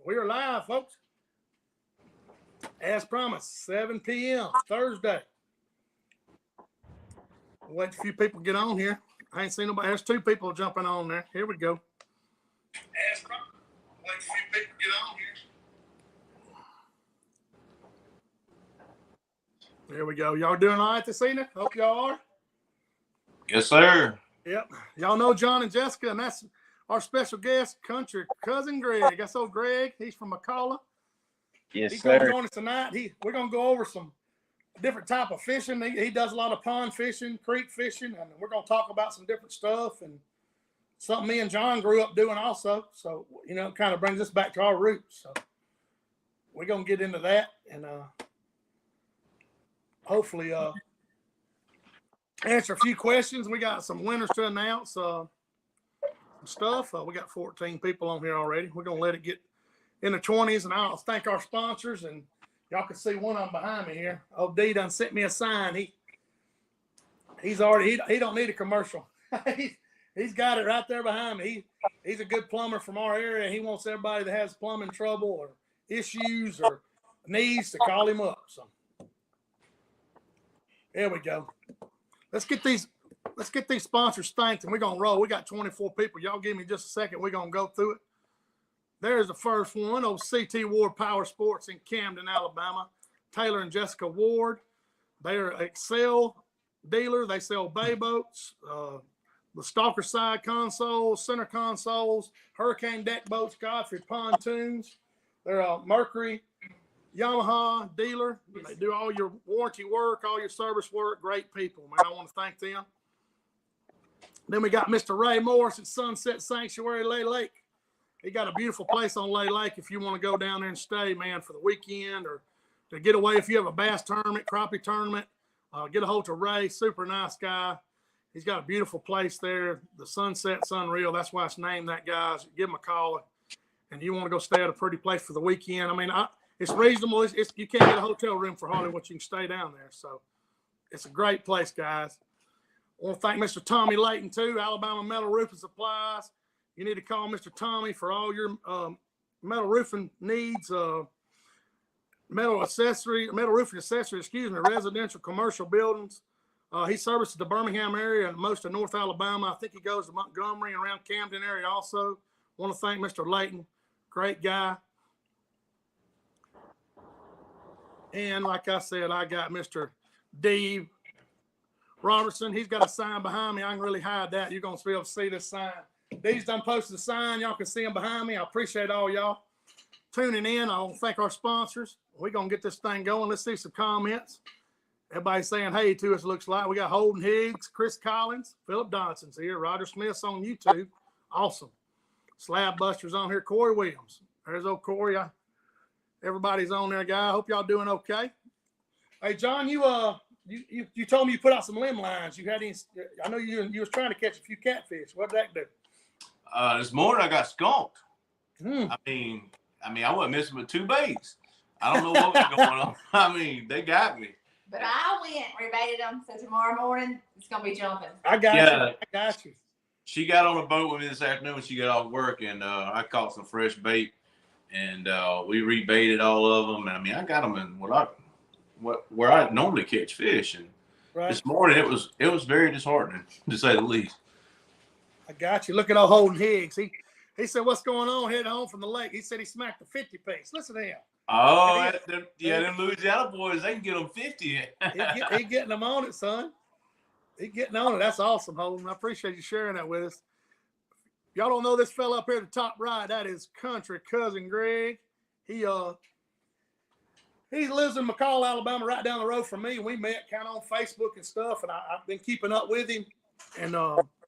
We are live, folks. As promised, 7 p.m. Thursday. We'll wait a few people get on here. I ain't seen nobody. There's 2 people jumping on there. Here we go. As promised. Wait a few people get on here. There we go. Y'all doing all right this evening? Hope y'all are. Yes, sir. Yep. Y'all know Jon and Jessica, and that's our special guest, country cousin Greg. That's old Greg. He's from McCalla. Yes, He's sir. going to join us tonight. We're going to go over some different type of fishing. He does a lot of pond fishing, creek fishing, and we're going to talk about some different stuff and something me and Jon grew up doing also. So, you know, it kind of brings us back to our roots. So we're going to get into that and hopefully answer a few questions. We got some winners to announce, some stuff. We got 14 people on here already. We're going to let it get in the 20s, and I'll thank our sponsors. And y'all can see one of them behind me here. Old D done sent me a sign. He's already, he don't need a commercial. He's got it right there behind me. He's a good plumber from our area. He wants everybody that has plumbing trouble or issues or needs to call him up. So there we go. Let's get these sponsors thanked, and we're gonna roll. We got 24 people. Y'all give me just a second. We're gonna go through it. There's the first one. Old CT Ward Power Sports in Camden, Alabama. Taylor and Jessica Ward. They're an Excel dealer. They sell bay boats, the Stalker side consoles, center consoles, hurricane deck boats, Godfrey pontoons. They're a Mercury Yamaha dealer. They do all your warranty work, all your service work. Great people, man. I want to thank them. Then we got Mr. Ray Morris at Sunset Sanctuary, Lay Lake. He got a beautiful place on Lay Lake if you want to go down there and stay, man, for the weekend or to get away. If you have a bass tournament, crappie tournament, get a hold of Ray. Super nice guy. He's got a beautiful place there. The Sunset's unreal. That's why it's named that, guys. Give him a call. And you want to go stay at a pretty place for the weekend. I mean, it's reasonable. You can't get a hotel room for hardly what you can stay down there. So it's a great place, guys. I want to thank Mr. Tommy Layton, too, Alabama Metal Roofing Supplies. You need to call Mr. Tommy for all your metal roofing needs, metal roofing accessory, residential, commercial buildings. He services the Birmingham area and most of North Alabama. I think he goes to Montgomery and around Camden area also. Want to thank Mr. Layton. Great guy. And like I said, I got Mr. Dave Robertson. He's got a sign behind me. I can really hide that. You're going to be able to see this sign. Dee's done posted a sign. Y'all can see him behind me. I appreciate all y'all tuning in. I want to thank our sponsors. We're going to get this thing going. Let's see some comments. Everybody's saying hey to us, looks like. We got Holden Higgs, Chris Collins, Philip Dodson's here. Roger Smith's on YouTube. Awesome. Slab Busters on here. Corey Williams. There's old Corey. Everybody's on there, guy. I hope y'all doing okay. Hey, Jon, you told me you put out some limb lines. You had any? I know you was trying to catch a few catfish. What did that do? This morning I got skunked. I mean, I wasn't missing with 2 baits. I don't know what was going on. I mean, they got me. But I went and rebaited them, so tomorrow morning it's gonna be jumping. I got you. She got on a boat with me this afternoon when she got off work, and I caught some fresh bait, and we rebaited all of them. And I mean, I got them in where I normally catch fish, and this morning it was very disheartening to say the least. I got you. Look at old Holden Higgs. He said, "What's going on? Heading home from the lake." He said he smacked a 50 piece. Listen to him. Oh, them Louisiana boys, they can get them 50. He getting them on it, son. He getting on it. That's awesome, Holden. I appreciate you sharing that with us. Y'all don't know this fella up here at the top right. That is country cousin Greg. He lives in McCall, Alabama, right down the road from me. We met kind of on Facebook and stuff, and I've been keeping up with him. And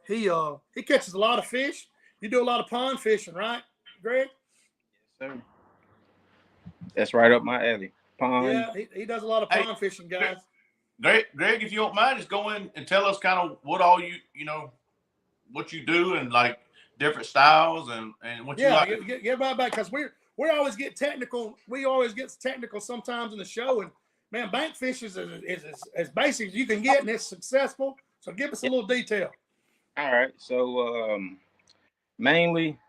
he catches a lot of fish. You do a lot of pond fishing, right, Greg? Yes, sir. That's right up my alley. Pond. Yeah, he does a lot of pond fishing, guys. Greg, if you don't mind, just go in and tell us kind of what all what you do and like different styles and what you like. Yeah, get right back because we always get technical. We always get technical sometimes in the show, and man, bank fish is as basic as you can get, and it's successful. So give us a little detail. All right. So mainly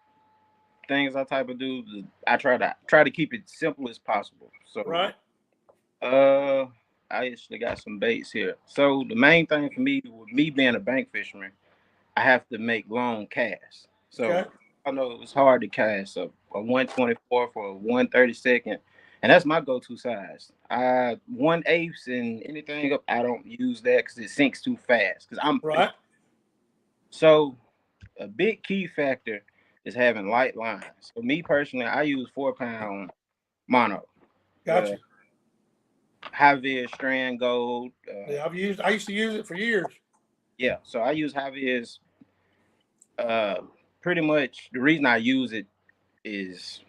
things I type of do, I try to keep it simple as possible. So Right. I actually got some baits here. So the main thing for me, with me being a bank fisherman, I have to make long casts. So Okay. I know it was hard to cast a 124 for a 132nd, and that's my go-to size. 1/8 and anything up, I don't use that because it sinks too fast. Because I'm Right. so a big key factor is having light lines. For me personally, I use 4-pound mono. Gotcha. Javier Strand Gold. Yeah, I used to use it for years. Yeah, so I use Javier's. Pretty much the reason I use it is,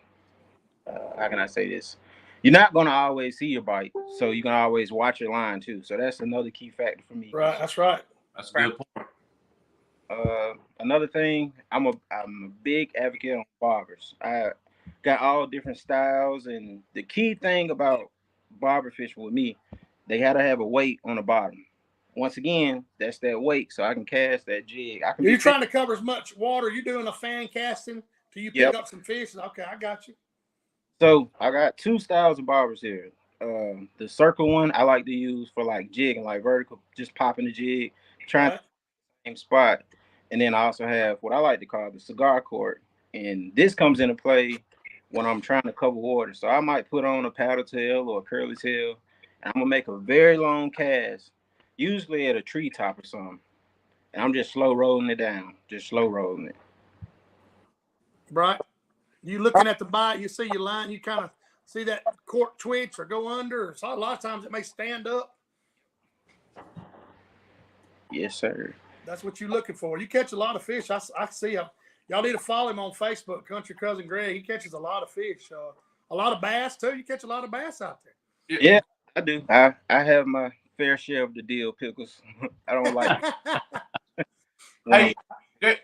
how can I say this? You're not gonna always see your bite, so you can always watch your line too. So that's another key factor for me. Right. That's right. That's a good point. Another thing, I'm a big advocate on bobbers. I got all different styles, and the key thing about bobber fishing with me, they gotta have a weight on the bottom. Once again, that's that weight, so I can cast that jig. I can You're be trying to cover as much water. You're doing a fan casting till you pick Yep. up some fish. Okay, I got you. So I got two styles of bobbers here. The circle one I like to use for like jigging, like vertical, just popping the jig, trying Right. the same spot. And then I also have what I like to call the cigar cord. And this comes into play when I'm trying to cover water. So I might put on a paddle tail or a curly tail, and I'm gonna make a very long cast, usually at a treetop or something. And I'm just slow rolling it down, just slow rolling it. Right. You looking at the bite, you see your line, you kind of see that cork twitch or go under. So a lot of times it may stand up. Yes, sir. That's what you're looking for. You catch a lot of fish. I see him. Y'all need to follow him on Facebook, Country Cousin Greg. He catches a lot of fish. A lot of bass too. You catch a lot of bass out there. Yeah, I do. I have my fair share of the dill pickles. I don't like it. Hey, But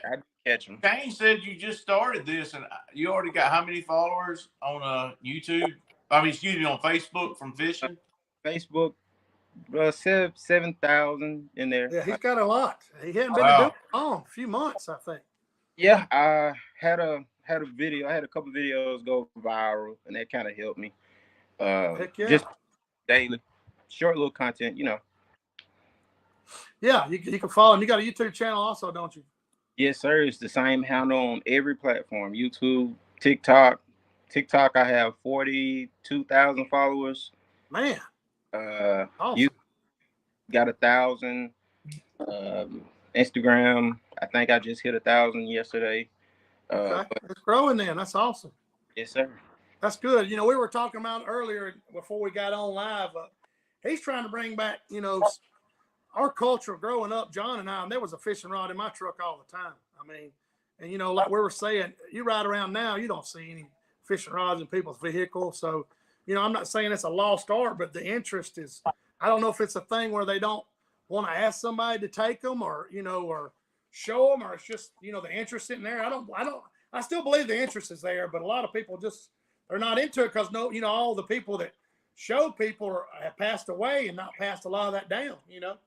I do catch them. Kane said you just started this, and you already got how many followers on YouTube? I mean, excuse me, on Facebook from fishing. Facebook, 7,000 in there. Yeah, he's got a lot. He hadn't been Wow. doing it long, a few months, I think. Yeah, I had a video. I had a couple videos go viral, and that kind of helped me. Heck yeah. Just daily, short little content, you know. Yeah, you can follow him. You got a YouTube channel also, don't you? Yes, sir. It's the same handle on every platform: YouTube, TikTok. TikTok, I have 42,000 followers. Man, awesome. You got 1,000. Instagram, I think I just hit 1,000 yesterday. Okay, it's growing then. That's awesome. Yes, sir. That's good. You know, we were talking about earlier before we got on live. He's trying to bring back, you know, our culture growing up. John and I, and there was a fishing rod in my truck all the time. I mean, and you know, like we were saying, you ride around now, you don't see any fishing rods in people's vehicles. So, you know, I'm not saying it's a lost art, but the interest is. I don't know if it's a thing where they don't want to ask somebody to take them, or you know, or show them, or it's just, you know, the interest in there. I still believe the interest is there, but a lot of people just they're not into it because you know, all the people that show people have passed away and not passed a lot of that down, you know,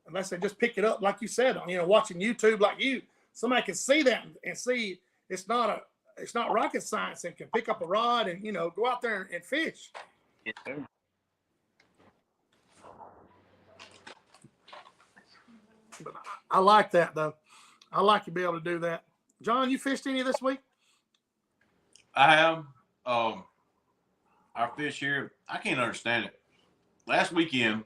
unless they just pick it up like you said, you know, watching YouTube like you, somebody can see that and see it's not rocket science and can pick up a rod and, you know, go out there and fish. Yes, sir. But I like that though. I like to be able to do that. John, you fished any this week? I have. Our fish here, I can't understand it. Last weekend,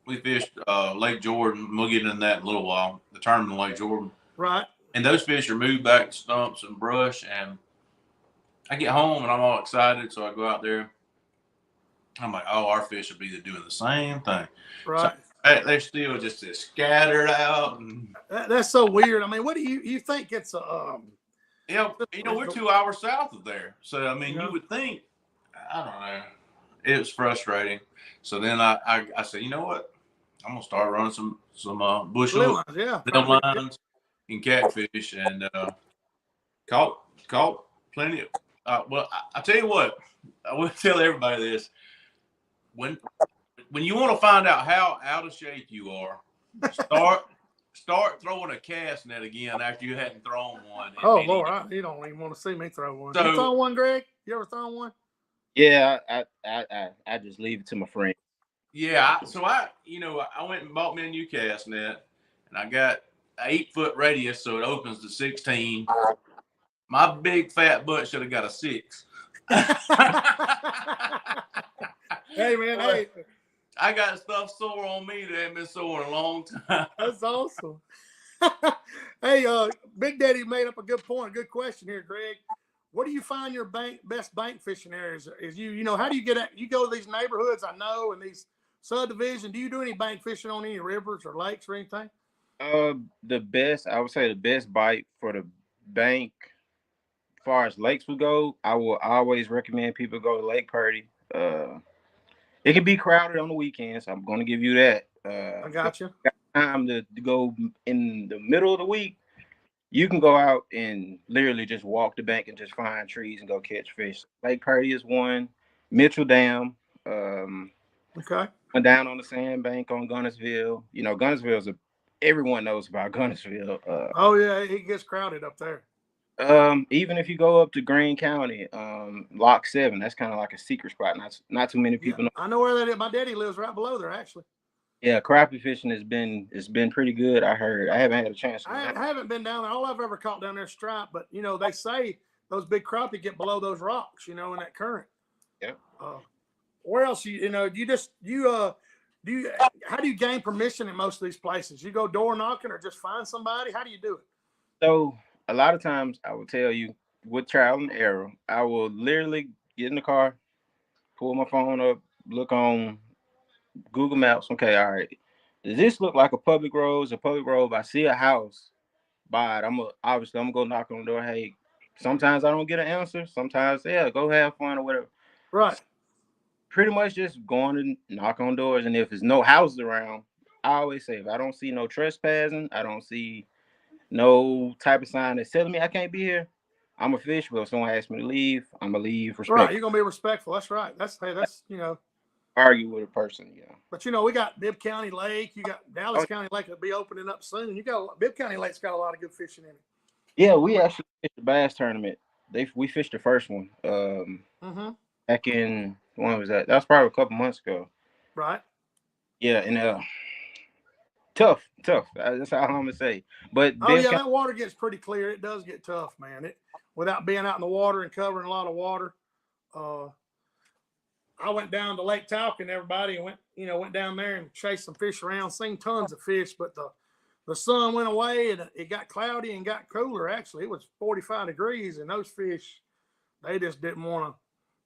we fished Lake Jordan. We'll get into that in a little while. The tournament in Lake Jordan. Right. And those fish are moved back to stumps and brush. And I get home and I'm all excited. So I go out there. I'm like, oh, our fish will be doing the same thing. Right. So they're still just as scattered out. And, that's so weird. I mean, what do you think it's you know, we're 2 hours south of there. So, I mean, Yeah. you would think, I don't know. It was frustrating. So then I said, you know what? I'm going to start running some bush lure hook, lines, yeah. limb lines, and catfish, and caught plenty of. Well, I tell you what, I will tell everybody this: when you want to find out how out of shape you are, start throwing a cast net again after you hadn't thrown one. Oh Lord, you don't even want to see me throw one. So, you thrown one, Greg? You ever thrown one? Yeah, I just leave it to my friend. Yeah, I went and bought me a new cast net, and I got an 8-foot radius, so it opens to 16. My big fat butt should have got a 6. Hey man, hey, I got stuff sore on me that ain't been sore in a long time. that's awesome. Hey, Big Daddy made up a good point, good question here, Greg. What do you find your best bank fishing areas? Is how do you get at? You go to these neighborhoods, I know, and these subdivisions. Do you do any bank fishing on any rivers or lakes or anything? I would say the best bite for the bank, as far as lakes would go, I will always recommend people go to Lake Purdy. It can be crowded on the weekends. I'm going to give you that. I got you. Time to go in the middle of the week, you can go out and literally just walk the bank and just find trees and go catch fish. Lake Purdy is one. Mitchell Dam. Okay. Went down on the sandbank on Gunnersville. Gunnersville's everyone knows about Gunnersville. Oh yeah, it gets crowded up there. Even if you go up to Greene County, Lock 7, that's kind of like a secret spot. Not too many people know. I know where that is. My daddy lives right below there, actually. Yeah, crappie fishing has been pretty good. I heard. I haven't had a chance. I haven't been down there. All I've ever caught down there is stripe, but they say those big crappie get below those rocks, in that current. Yeah. Where else how do you gain permission in most of these places? You go door knocking or just find somebody? How do you do it? So a lot of times I will tell you with trial and error, I will literally get in the car, pull my phone up, look on Google Maps. Okay, all right. Does this look like a public road? It's a public road. If I see a house by it, I'm gonna go knock on the door. Hey, sometimes I don't get an answer. Sometimes, yeah, go have fun or whatever. Right. Pretty much just going to knock on doors, and if there's no houses around, I always say if I don't see no trespassing, I don't see no type of sign that's telling me I can't be here, I'm a fish. But if someone asks me to leave, I'm gonna leave respectful. Right, you're gonna be respectful. That's right. That's argue with a person, yeah. But we got Bibb County Lake. You got Dallas County Lake will be opening up soon. Bibb County Lake's got a lot of good fishing in it. Yeah, we actually fished the bass tournament. We fished the first one. Back in when was that? That was probably a couple months ago. Right. Yeah, and tough. That's all I'm gonna say. But that water gets pretty clear. It does get tough, man. Without being out in the water and covering a lot of water. I went down to Lake Talcott, everybody, and went down there and chased some fish around, seen tons of fish, but the sun went away and it got cloudy and got cooler. Actually, it was 45 degrees, and those fish, they just didn't want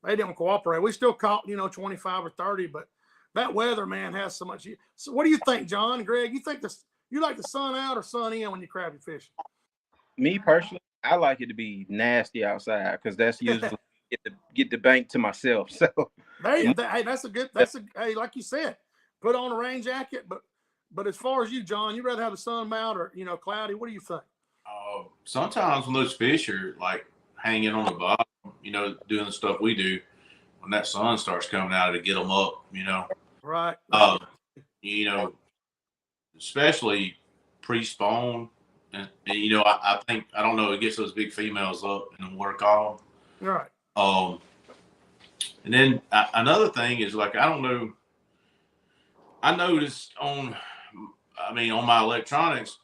to cooperate. We still caught, 25 or 30, but that weather, man, has so much. So what do you think, John, Greg? You think you like the sun out or sun in when you crappie fishing? Me personally, I like it to be nasty outside because that's usually get the bank to myself. So hey, like you said, put on a rain jacket. But as far as you, John, you rather have the sun out or cloudy? What do you think? Sometimes when those fish are like hanging on the bottom, doing the stuff we do, when that sun starts coming out to get them up, Right. Especially pre-spawn, and I think I don't know, it gets those big females up in the water column. Right. And then another thing is like, I don't know, I noticed on my electronics,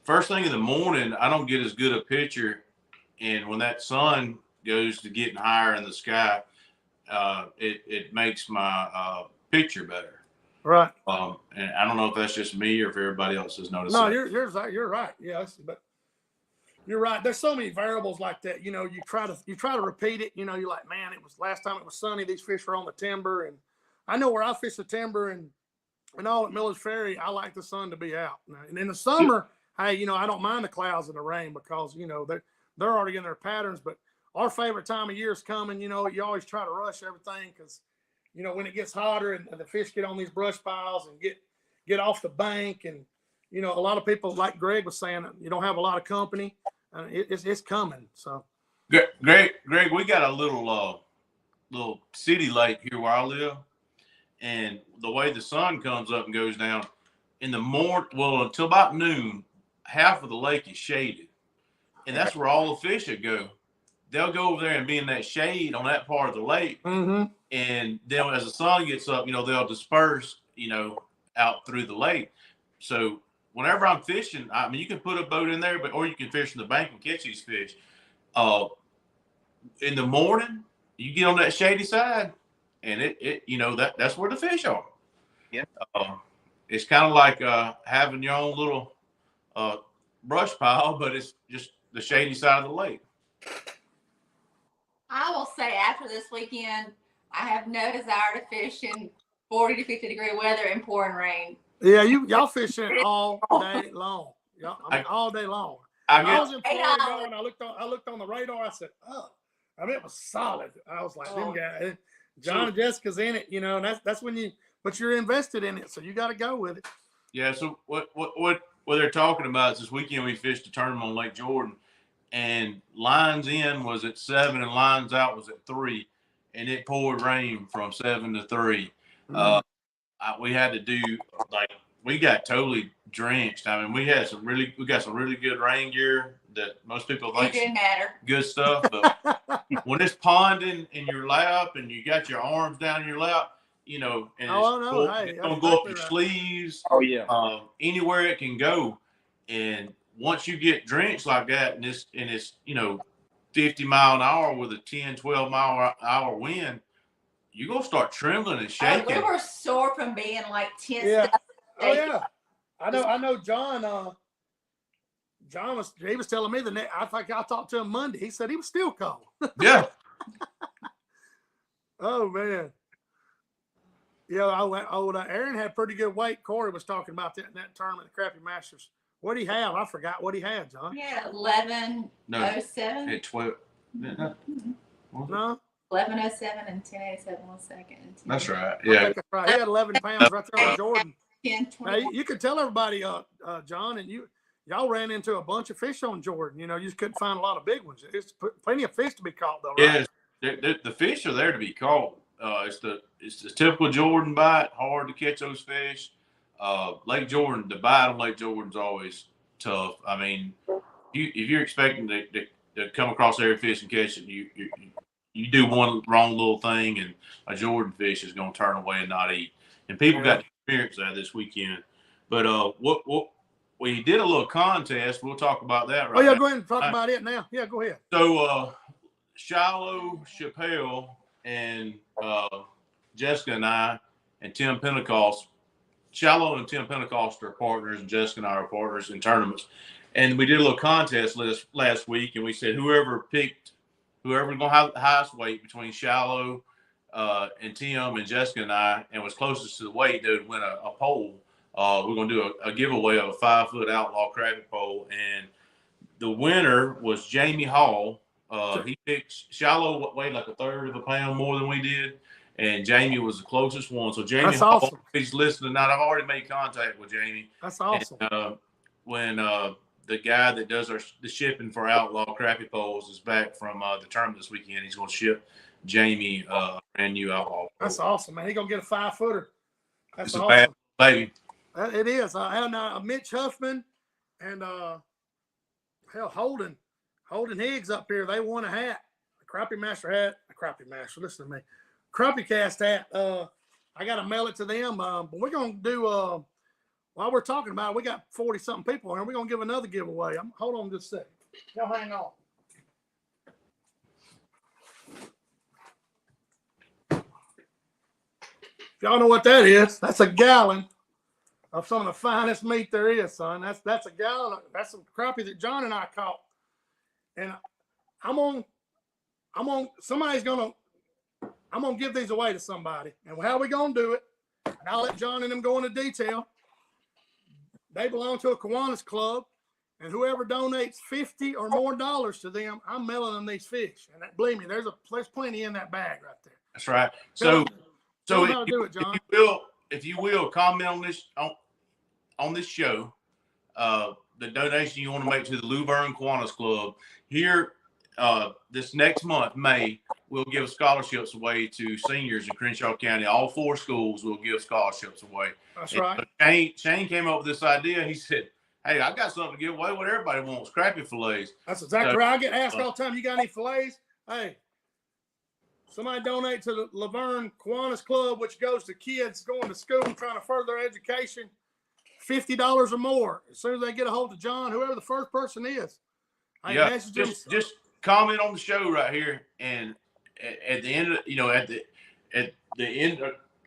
first thing in the morning, I don't get as good a picture. And when that sun goes to getting higher in the sky, it makes my picture better. Right. And I don't know if that's just me or if everybody else has noticed. No, that. you're right. Yes, but you're right. There's so many variables like that. You try to repeat it. You're like, man, it was last time it was sunny. These fish were on the timber, and I know where I fish the timber and all at Miller's Ferry. I like the sun to be out. And in the summer, hey, I don't mind the clouds and the rain because they're already in their patterns. But our favorite time of year is coming. You always try to rush everything because when it gets hotter and the fish get on these brush piles and get off the bank, and a lot of people, like Greg was saying, you don't have a lot of company. It's coming. So, Greg, we got a little city lake here where I live, and the way the sun comes up and goes down, in the morning, well, until about noon, half of the lake is shaded, and that's where all the fish would go. They'll go over there and be in that shade on that part of the lake, and then as the sun gets up, they'll disperse, out through the lake. So whenever I'm fishing, I mean, you can put a boat in there, or you can fish in the bank and catch these fish. In the morning, you get on that shady side, and that's where the fish are. Yeah. It's kind of like having your own little brush pile, but it's just the shady side of the lake. I will say after this weekend, I have no desire to fish in 40 to 50 degree weather and pouring rain. Yeah, y'all fishing all day long. All day long. I was in Florida and I looked on the radar. I said, oh, I mean, it was solid. I was like, them guys, Jon and Jessica's in it, and that's when but you're invested in it, so you got to go with it. Yeah. So what they're talking about is this weekend we fished a tournament on Lake Jordan, and lines in was at 7 and lines out was at 3, and it poured rain from 7 to 3. We had to do we got totally drenched. I mean, we got some really good rain gear that most people think didn't matter. Good stuff. But when it's ponding in your lap and you got your arms down in your lap, and it's gonna go up your sleeves. Oh yeah. Anywhere it can go, and once you get drenched like that, and it's 50 mile an hour with a 10, 12 mile an hour wind, you're gonna start trembling and shaking. We were sore from being like tense. Yeah. Oh yeah. I know Jon. Jon was telling me I think I talked to him Monday. He said he was still cold. Yeah. Oh man. Yeah, Aaron had pretty good weight. Corey was talking about that in that tournament, the Crappie Masters. What did he have? I forgot what he had, Jon. Yeah, 11:07. At 12. No. 11:07 and 10:87 1 second. That's right. Yeah. That's right. He had 11 pounds right there on Jordan. 10, now, you could tell everybody, Jon, and y'all ran into a bunch of fish on Jordan. You just couldn't find a lot of big ones. There's plenty of fish to be caught, though, right? Yeah, the fish are there to be caught. It's the typical Jordan bite. Hard to catch those fish. Lake Jordan, the bite on Lake Jordan's always tough. I mean, if you're expecting to come across every fish and catch it, you do one wrong little thing, and a Jordan fish is going to turn away and not eat. And people got to experience that this weekend. But we did a little contest. We'll talk about that right now. Oh, yeah, go ahead and talk about it now. Yeah, go ahead. So Shiloh Chappelle and Jessica and I and Tim Pentecost, Shiloh and Tim Pentecost are partners, and Jessica and I are partners in tournaments. And we did a little contest last week, and we said whoever was going to have the highest weight between Shiloh and Tim and Jessica and I, and was closest to the weight, they would win a pole. We're going to do a giveaway of a 5-foot outlaw crappie pole, and the winner was Jamie Hall. He picked Shiloh weighed like a third of a pound more than we did, and Jamie was the closest one. So Jamie That's Hall, awesome. He's listening tonight. I've already made contact with Jamie. That's awesome. And, when the guy that does the shipping for outlaw crappie poles is back from the tournament this weekend, he's going to ship Jamie a brand new outlaw pole. That's awesome, man. He's going to get a 5-footer. That's It's awesome. a bad baby. It is. And Mitch Huffman and Holden Higgs up here, they won a hat. A Crappie Master hat. A Crappie Master, listen to me. CrappieKast hat. I got to mail it to them. But we're going to do, while we're talking about it, we got 40-something people here. We're going to give another giveaway. Hold on just a second. Y'all hang on. If y'all know what that is, that's a gallon of some of the finest meat there is, son. That's a gallon. That's some crappie that Jon and I caught. And I'm gonna give these away to somebody. And how we gonna do it? And I'll let Jon and them go into detail. They belong to a Kiwanis club, and whoever donates $50 or more to them, I'm mailing them these fish. And believe me, there's plenty in that bag right there. That's right. Tell them how to do it, Jon. If you will comment on this show, the donation you want to make to the Luverne Kiwanis Club here this next month, May, we'll give scholarships away to seniors in Crenshaw County. All 4 schools will give scholarships away. That's And right. so Shane came up with this idea. He said, "Hey, I got something to give away. What everybody wants: crappie fillets." That's exactly right. I get asked all the time, you got any fillets? Hey, somebody donate to the Laverne Kiwanis Club, which goes to kids going to school trying to further their education, $50 or more. As soon as they get a hold of John, whoever the first person is, hey, Yeah, message them. just comment on the show right here, and at the end of, at the end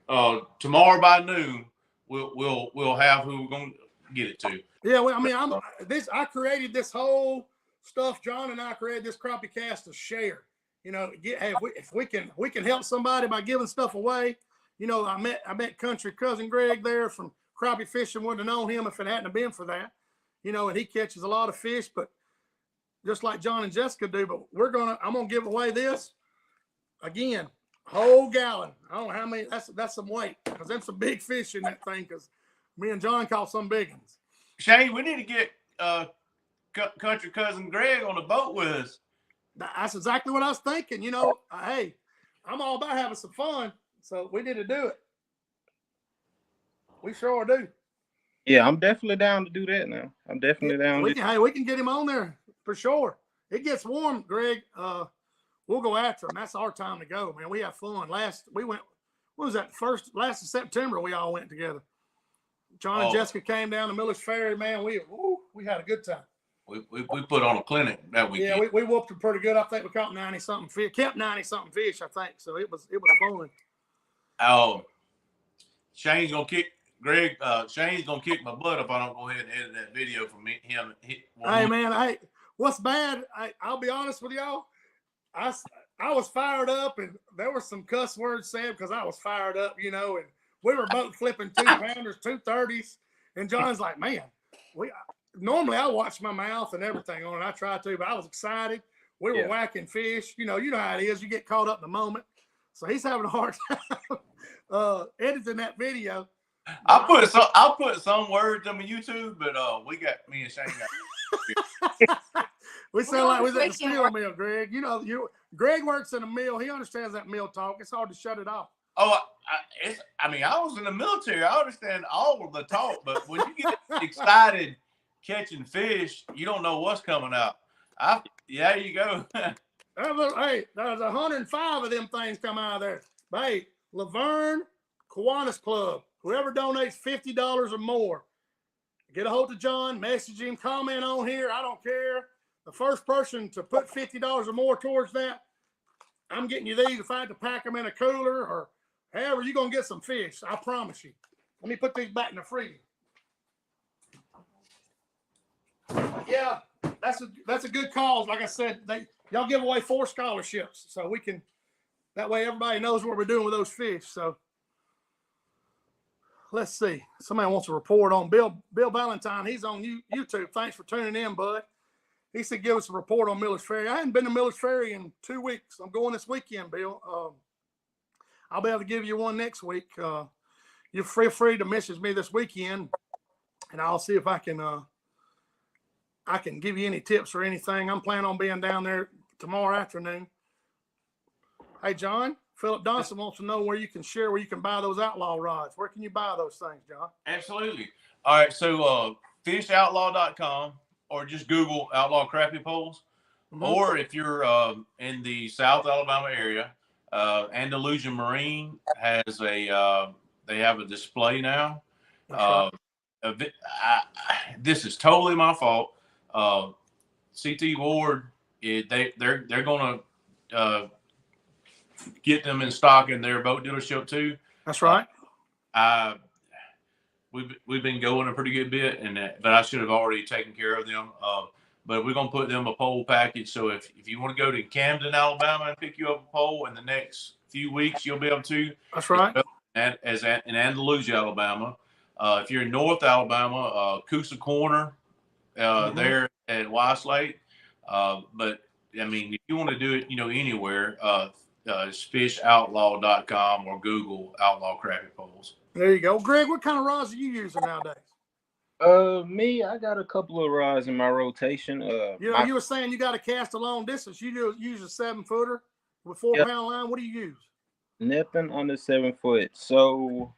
of tomorrow by noon, we'll have who we're gonna get it to. Yeah, well, I mean, I created this whole stuff. John and I created this CrappieKast to share. You know, hey, if we can help somebody by giving stuff away. You know, I met country cousin Greg there from crappie fishing. Wouldn't have known him if it hadn't been for that. You know, and he catches a lot of fish, but just like Jon and Jessica do. But I'm gonna give away this again, whole gallon. I don't know how many. That's some weight, because there's some big fish in that thing. Because me and John caught some big ones. Shane, we need to get country cousin Greg on the boat with us. That's exactly what I was thinking. You know, hey, I'm all about having some fun, so we need to do it. We sure do. Yeah, I'm definitely down to do that now. I'm definitely down. We can get him on there for sure. It gets warm, Greg. We'll go after him. That's our time to go, man. We have fun. We went. What was that? Last of September, we all went together. Jon and Jessica came down to Miller's Ferry, man. We had a good time. We put on a clinic that weekend. Yeah, we whooped them pretty good. I think we caught 90-something fish. Kept 90-something fish, I think. So it was fun. Oh, Shane's gonna kick Greg. Shane's gonna kick my butt if I don't go ahead and edit that video for me. Hey man, what's bad? I'll be honest with y'all. I was fired up, and there were some cuss words said because I was fired up, you know. And we were both flipping 2-pounders, 230s, and John's like, man, normally I watch my mouth and everything on it. I try to, but I was excited. We were whacking fish. You know how it is. You get caught up in the moment. So he's having a hard time editing that video. I'll put some words on YouTube, but me and Shane got. We sound like we was at the steel mill, Greg. You know, Greg works in a mill. He understands that mill talk. It's hard to shut it off. Oh, I was in the military. I understand all of the talk, but when you get excited catching fish, you don't know what's coming out. There you go. Hey, there's 105 of them things come out of there. But hey, Laverne Kiwanis Club, whoever donates $50 or more, get a hold of John, message him, comment on here. I don't care. The first person to put $50 or more towards that, I'm getting you these. If I had to pack them in a cooler or however, you're going to get some fish. I promise you. Let me put these back in the freezer. Yeah, that's a good cause. Like I said, y'all give away 4 scholarships, so we can. That way, everybody knows what we're doing with those fish. So, let's see. Somebody wants a report on Bill Valentine. He's on YouTube. Thanks for tuning in, bud. He said, give us a report on Miller's Ferry. I hadn't been to Miller's Ferry in 2 weeks. I'm going this weekend, Bill. I'll be able to give you one next week. You're free to message me this weekend, and I'll see if I can give you any tips or anything. I'm planning on being down there tomorrow afternoon. Hey, John, Philip Donson wants to know where you can buy those outlaw rods. Where can you buy those things, John? Absolutely. All right. So fishoutlaw.com, or just Google outlaw crappie poles. Mm-hmm. Or if you're in the South Alabama area, Andalusia Marine has they have a display now. This is totally my fault. CT Ward, they're going to get them in stock in their boat dealership too. That's right. We've been going a pretty good bit, but I should have already taken care of them. But we're going to put them a pole package. So if you want to go to Camden, Alabama, and pick you up a pole in the next few weeks, you'll be able to. That's right. In Andalusia, Alabama. If you're in North Alabama, Coosa Corner, there at Weislake. But I mean, if you want to do it, anywhere, it's fishoutlaw.com or Google outlaw crappie poles. There you go. Greg, what kind of rods are you using nowadays? Me, I got a couple of rods in my rotation. You were saying you got to cast a long distance. You use a 7-footer. with 4 Yep. pound line? What do you use? Nothing under 7 foot. So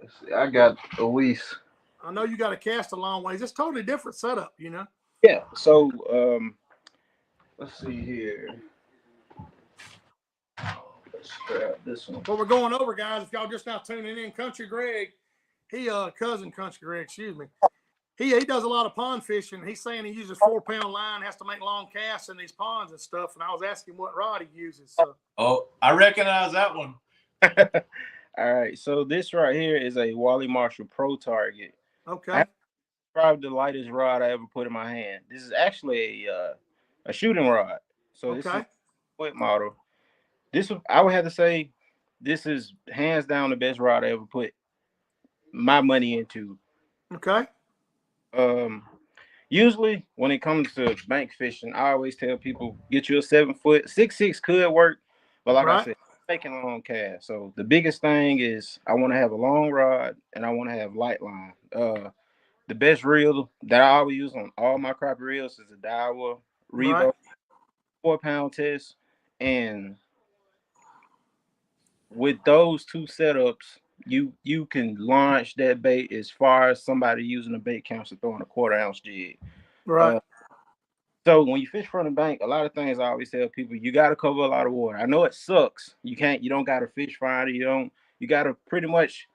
let's see, I got at least. I know you got to cast a long ways. It's totally different setup, you know. Yeah. So let's see here. Let's grab this one. What we're going over, guys, if y'all just now tuning in, Country Greg, cousin Country Greg, excuse me. He does a lot of pond fishing. He's saying he uses 4 pound line, has to make long casts in these ponds and stuff. And I was asking what rod he uses. So. Oh, I recognize that one. All right. So this right here is a Wally Marshall Pro Target. Okay. Probably the lightest rod I ever put in my hand. This is actually a shooting rod. So this is a foot model. I would have to say this is hands down the best rod I ever put my money into. Okay. Usually when it comes to bank fishing, I always tell people get you a 7 foot. 6'6" could work, but like I said, making a long cast. So the biggest thing is I want to have a long rod and I want to have light line. The best reel that I always use on all my crappie reels is a Daiwa Revo 4 pound test. And with those two setups, you can launch that bait as far as somebody using a bait counter throwing a 1/4 ounce jig. Right. So when you fish from the bank, a lot of things I always tell people, you got to cover a lot of water. I know it sucks. You don't got a fish finder. You got to pretty much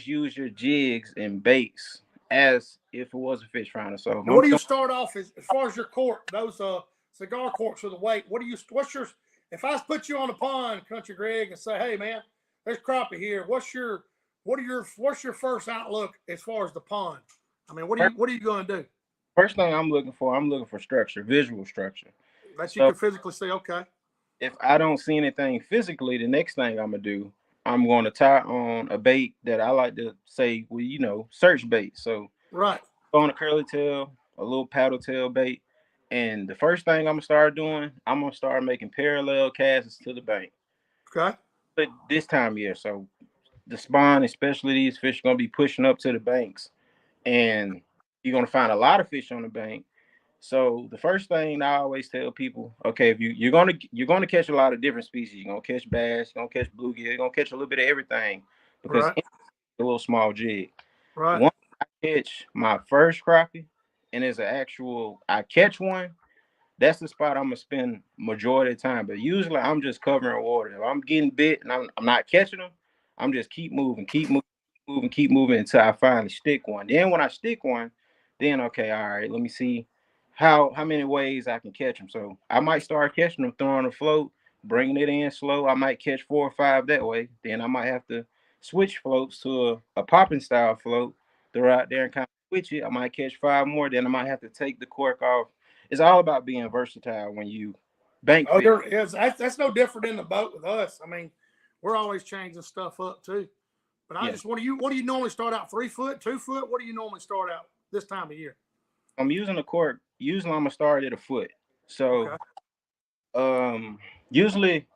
use your jigs and baits as if it was a fish finder. So what do you start off as far as your cork, those cigar corks with the weight? If I put you on a pond, Country Greg, and say, hey man, there's crappie here. What's your first outlook as far as the pond? I mean, what are you going to do? First thing I'm looking for structure, visual structure. That you can physically see, okay. If I don't see anything physically, the next thing I'm going to do, I'm going to tie on a bait that I like to say, search bait. So on a curly tail, a little paddle tail bait. And the first thing I'm going to start doing, I'm going to start making parallel casts to the bank. Okay. But this time of year, so the spawn, especially these fish, are going to be pushing up to the banks. And you're going to find a lot of fish on the bank. So the first thing I always tell people, okay, if you're gonna catch a lot of different species. You're gonna catch bass, you're gonna catch bluegill, you're gonna catch a little bit of everything because it's a little small jig. Right. Once I catch my first crappie, and I catch one, that's the spot I'm gonna spend majority of the time. But usually I'm just covering water. If I'm getting bit and I'm not catching them, I'm just keep moving until I finally stick one. Then when I stick one, then okay, all right, let me see how many ways I can catch them. So I might start catching them throwing a float, bringing it in slow. I might catch 4 or 5 that way. Then I might have to switch floats to a popping style float, throw out there and kind of switch it. I might catch 5 more. Then I might have to take the cork off. It's all about being versatile when you bank fish. That's no different in the boat with us. I mean, we're always changing stuff up too. But what do you normally start out? 3 foot, 2 foot? What do you normally start out this time of year? I'm using a cork. Usually I'm gonna start at a foot. So usually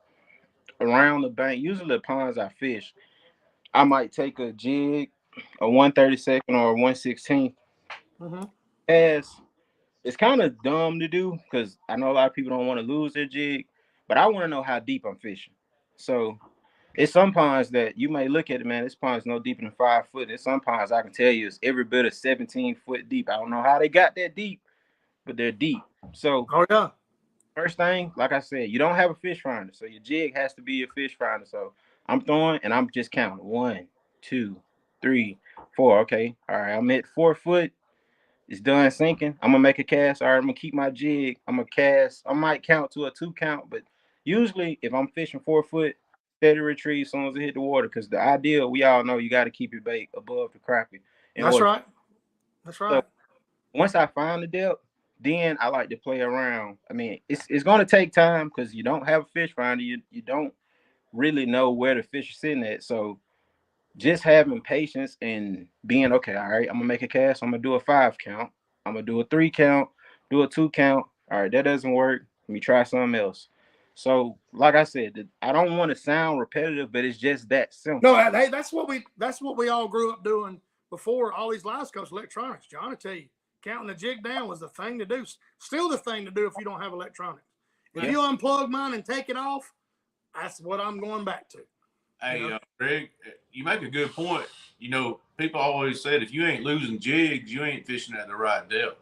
around the bank, usually the ponds I fish, I might take a jig, a 1/32 or a 1/16. As it's kind of dumb to do because I know a lot of people don't want to lose their jig, but I want to know how deep I'm fishing. So it's some ponds that you may look at it, man, this pond's no deeper than 5 foot. There's some ponds I can tell you it's every bit of 17 foot deep. I don't know how they got that deep, but they're deep. So first thing, like I said, you don't have a fish finder, so your jig has to be your fish finder. So I'm throwing and I'm just counting 1, 2, 3, 4. Okay, all right, I'm at 4 foot. It's done sinking. I'm gonna make a cast. All right, I'm gonna keep my jig. I'm gonna cast. I might count to a 2 count, but usually if I'm fishing 4 foot, steady retrieve as soon as it hit the water. Because the ideal, we all know, you got to keep your bait above the crappie. That's right. So once I find the depth, then I like to play around. I mean, it's gonna take time because you don't have a fish finder. You don't really know where the fish are sitting at. So just having patience and being okay, all right, I'm gonna make a cast. I'm gonna do a 5 count. I'm gonna do a 3 count, do a 2 count. All right, that doesn't work. Let me try something else. So, like I said, I don't want to sound repetitive, but it's just that simple. No, hey, that's what we all grew up doing before all these live coach electronics. John, I tell you, counting the jig down was the thing to do. Still the thing to do if you don't have electronics. If you unplug mine and take it off, that's what I'm going back to. Hey, Greg, you make a good point. You know, people always said if you ain't losing jigs, you ain't fishing at the right depth.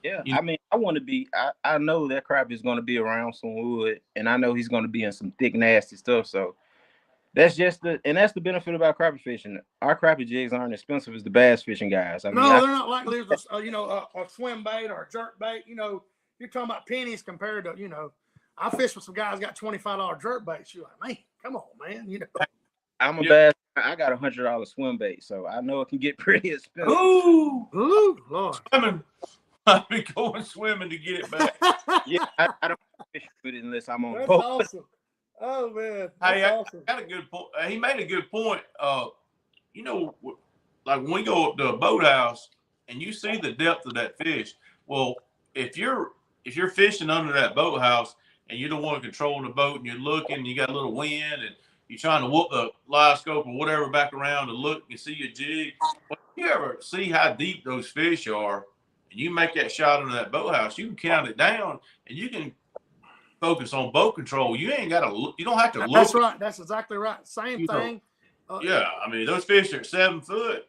Yeah, I mean, I want to be. I know that crappie is going to be around some wood, and I know he's going to be in some thick, nasty stuff. So that's just that's the benefit about crappie fishing. Our crappie jigs aren't expensive as the bass fishing guys. I mean, no, they're not like there's a swim bait or a jerk bait. You know, you're talking about pennies compared to I fish with some guys got $25 jerk baits. You're like, man, come on, man. I'm a bass. I got $100 swim bait, so I know it can get pretty expensive. Ooh, Lord. Swimming. I've been going swimming to get it back. Yeah, I don't fish with it unless I'm on That's boat. awesome. Oh man, Hey, awesome. I got a good point. He made a good point. Like when we go up to a boathouse and you see the depth of that fish. Well, if you're fishing under that boathouse and you're the one controlling the boat and you're looking, and you got a little wind and you're trying to whoop the live scope or whatever back around to look and see your jig. Well, if you ever see how deep those fish are, and you make that shot into that boathouse, you can count it down and you can focus on boat control. You ain't got to look. You don't have to look. That's right. That's exactly right. Same thing. Yeah, I mean those fish are at 7 foot.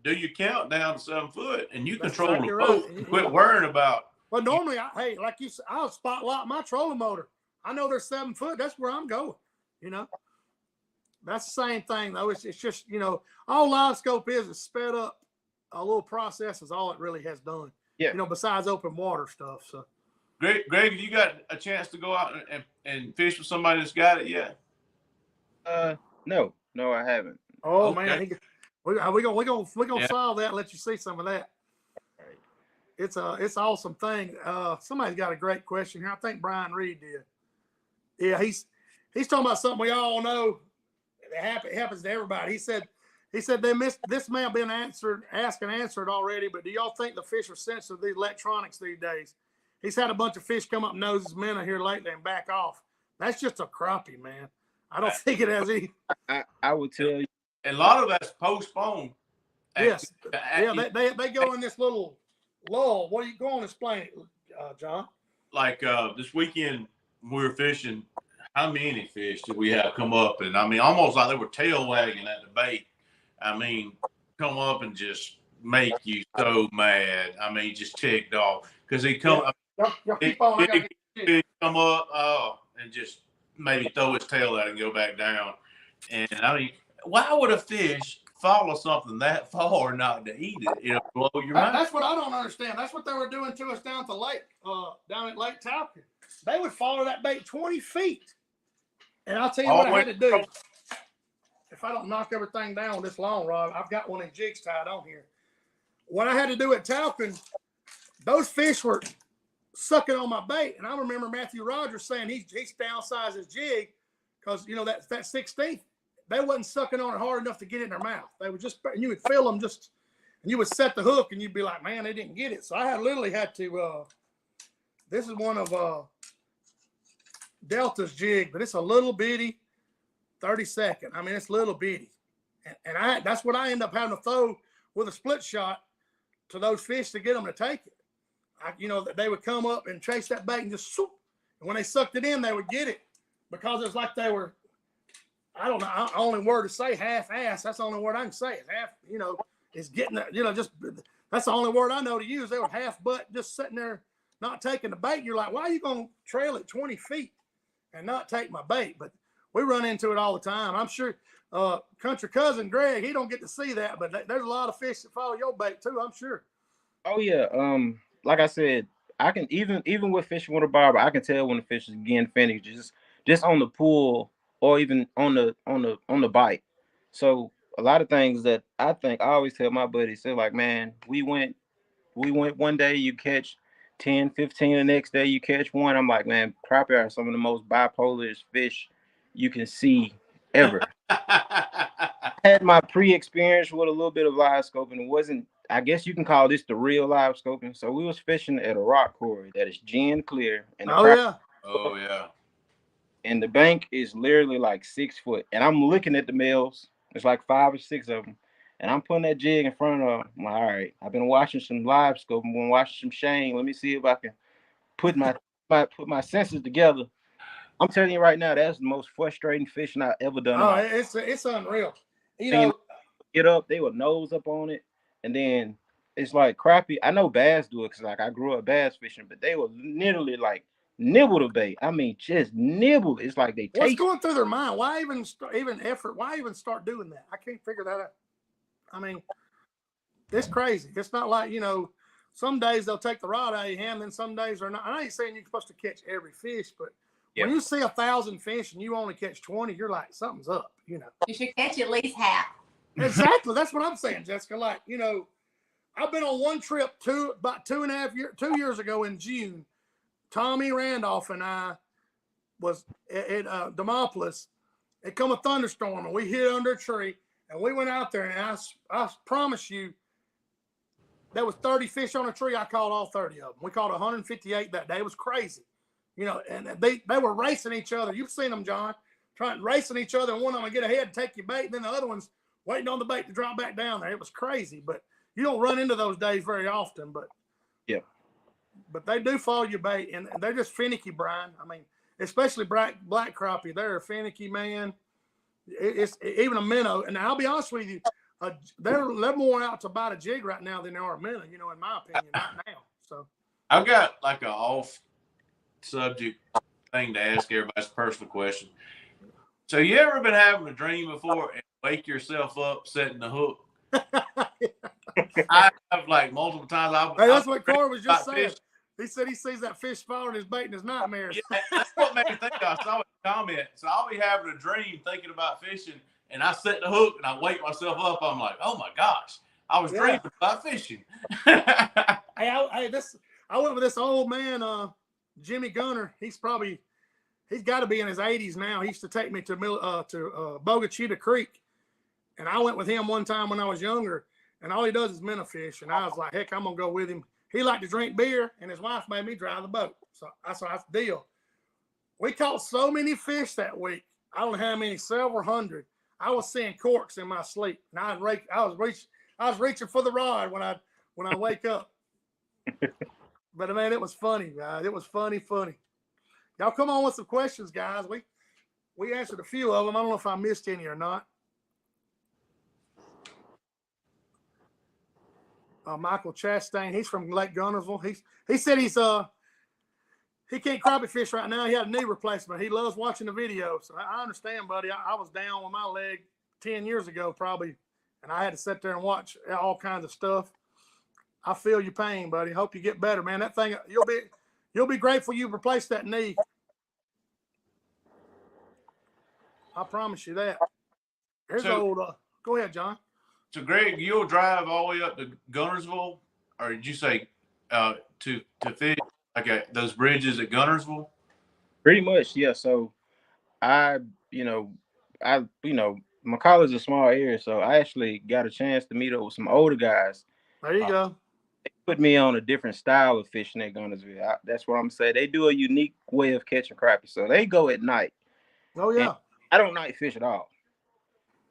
Do your count down to 7 foot, and you control exactly the right. boat. And quit worrying about. Well, normally, like you said, I'll spotlight my trolling motor. I know they're 7 foot. That's where I'm going. That's the same thing though. It's just all live scope is sped up. A little process is all it really has done. Yeah. Besides open water stuff. So. Greg, have you got a chance to go out and fish with somebody that's got it yet? No, I haven't. Oh Okay. man, we're gonna solve that. And let you see some of that. Right. It's an awesome thing. Somebody's got a great question here. I think Brian Reed did. Yeah, he's talking about something we all know. It happens to everybody. He said they missed. This may have been asked and answered already. But do y'all think the fish are sensitive to these electronics these days? He's had a bunch of fish come up noses minnow here lately and back off. That's just a crappie, man. I don't think it has any. I would tell you. A lot of that's postponed. Yes. Yeah, they go in this little lull. What are you going to explain it, John? Like this weekend we were fishing. How many fish did we have come up? And I mean, almost like they were tail wagging at the bait. I mean, come up and just make you so mad. I mean, just ticked off because he come. Come up and just maybe throw his tail out and go back down. And I mean, why would a fish follow something that far not to eat it? It'll blow your mind. That's what I don't understand. That's what they were doing to us down at the lake, down at Lake Talcott. They would follow that bait 20 feet. And I'll tell you what I had to do. If I don't knock everything down with this long rod, I've got one of the jigs tied on here. What I had to do at Talcott, those fish were sucking on my bait. And I remember Matthew Rogers saying he's downsized his jig because, that 16th, they wasn't sucking on it hard enough to get it in their mouth. They were just, and you would feel them and you would set the hook and you'd be like, man, they didn't get it. So I literally had to, this is one of Delta's jig, but it's a little bitty 32nd. I mean, it's little bitty. And that's what I end up having to throw with a split shot to those fish to get them to take it. They would come up and chase that bait and just swoop. And when they sucked it in, they would get it because it's like they were, I don't know, only word to say half-ass. That's the only word I can say. It's half, is getting that, just, that's the only word I know to use. They were half butt just sitting there not taking the bait. You're like, why are you going to trail it 20 feet and not take my bait? But we run into it all the time. I'm sure country cousin Greg, he don't get to see that, but there's a lot of fish that follow your bait too, I'm sure. Oh yeah. Like I said, I can even with fishing with a barber, I can tell when the fish is getting finished just on the pull or even on the bite. So a lot of things that I always tell my buddies, they're like, man, we went one day, you catch 10, 15, the next day you catch one. I'm like, man, crappie are some of the most bipolar fish you can see ever. I had my pre-experience with a little bit of live scoping. It wasn't, I guess you can call this the real live scoping. So we was fishing at a rock quarry that is gin clear. And Oh yeah. And the bank is literally like 6 foot. And I'm looking at the males. There's like 5 or 6 of them. And I'm putting that jig in front of them. I'm like, all right, I've been watching some live scoping. I'm going to watch some Shane. Let me see if I can put my senses together. I'm telling you right now, that's the most frustrating fishing I've ever done. Oh, it's unreal. You And know, get up, they would nose up on it, and then it's like crappie. I know bass do it because like I grew up bass fishing, but they would literally like nibble the bait. I mean, just nibble. It's like they what's taste. going through their mind? Why even effort? Why even start doing that? I can't figure that out. I mean, it's crazy. It's not like, some days they'll take the rod out of your hand, then some days they're not. I ain't saying you're supposed to catch every fish, but when you see 1,000 fish and you only catch 20, you're like, something's up, You should catch at least half. Exactly. That's what I'm saying, Jessica. Like, I've been on one trip about 2 years ago in June. Tommy Randolph and I was at Demopolis. It come a thunderstorm and we hid under a tree and we went out there and I promise you there was 30 fish on a tree. I caught all 30 of them. We caught 158 that day. It was crazy. And they were racing each other. You've seen them, John, racing each other, and one of them would get ahead and take your bait, and then the other one's waiting on the bait to drop back down there. It was crazy, but you don't run into those days very often. But but they do follow your bait, and they're just finicky, Brian. I mean, especially black crappie. They're a finicky, man. It's even a minnow, and I'll be honest with you, they're more out to bite a jig right now than they are a minnow. In my opinion, right now. So I've got like an off subject thing to ask everybody's personal question. So you ever been having a dream before and wake yourself up setting the hook? I have like multiple times. Hey, that's what Corey was just saying. Fish. He said he sees that fish following his bait in his nightmares. Yeah, that's what made me think. I saw a comment. So I'll be having a dream thinking about fishing, and I set the hook and I wake myself up. I'm like, oh my gosh, I was dreaming about fishing. I went with this old man, Jimmy Gunner. He's got to be in his 80s now. He used to take me to Bogachita Creek, and I went with him one time when I was younger. And all he does is minnow fish, and I was like, heck, I'm gonna go with him. He liked to drink beer, and his wife made me drive the boat. So that's the deal. We caught so many fish that week. I don't know how many, several hundred. I was seeing corks in my sleep, and I was reaching for the rod when I wake up. But man, it was funny, guys. It was funny. Y'all come on with some questions, guys. We answered a few of them. I don't know if I missed any or not. Michael Chastain, he's from Lake Gunnersville. He said he can't crappie fish right now. He had a knee replacement. He loves watching the videos. So I understand, buddy. I was down with my leg 10 years ago probably, and I had to sit there and watch all kinds of stuff. I feel your pain, buddy. Hope you get better, man. That thing, you'll be grateful you replaced that knee. I promise you that. Here's go ahead, John. So, Greg, you'll drive all the way up to Gunnersville, or did you say to fish like those bridges at Gunnersville? Pretty much, yeah. So, my college is a small area, so I actually got a chance to meet up with some older guys. There you go. They put me on a different style of fishing at Gunnersville. That's what I'm saying. They do a unique way of catching crappie, so they go at night. Oh yeah. And I don't night fish at all.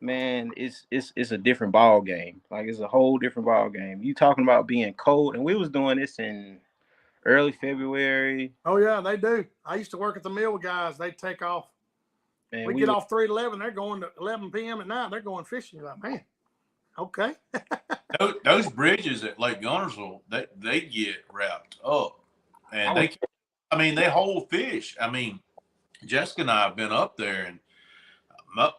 Man, it's a different ball game. Like it's a whole different ball game. You talking about being cold, and we was doing this in early February. Oh yeah, they do. I used to work at the mill with guys. They take off. Man, we get off 3 to 11. They're going to 11 p.m. at night. They're going fishing. You're like, man, okay. those bridges at Lake Gunnersville, they get wrapped up, and they hold fish. I mean, Jessica and I have been up there, and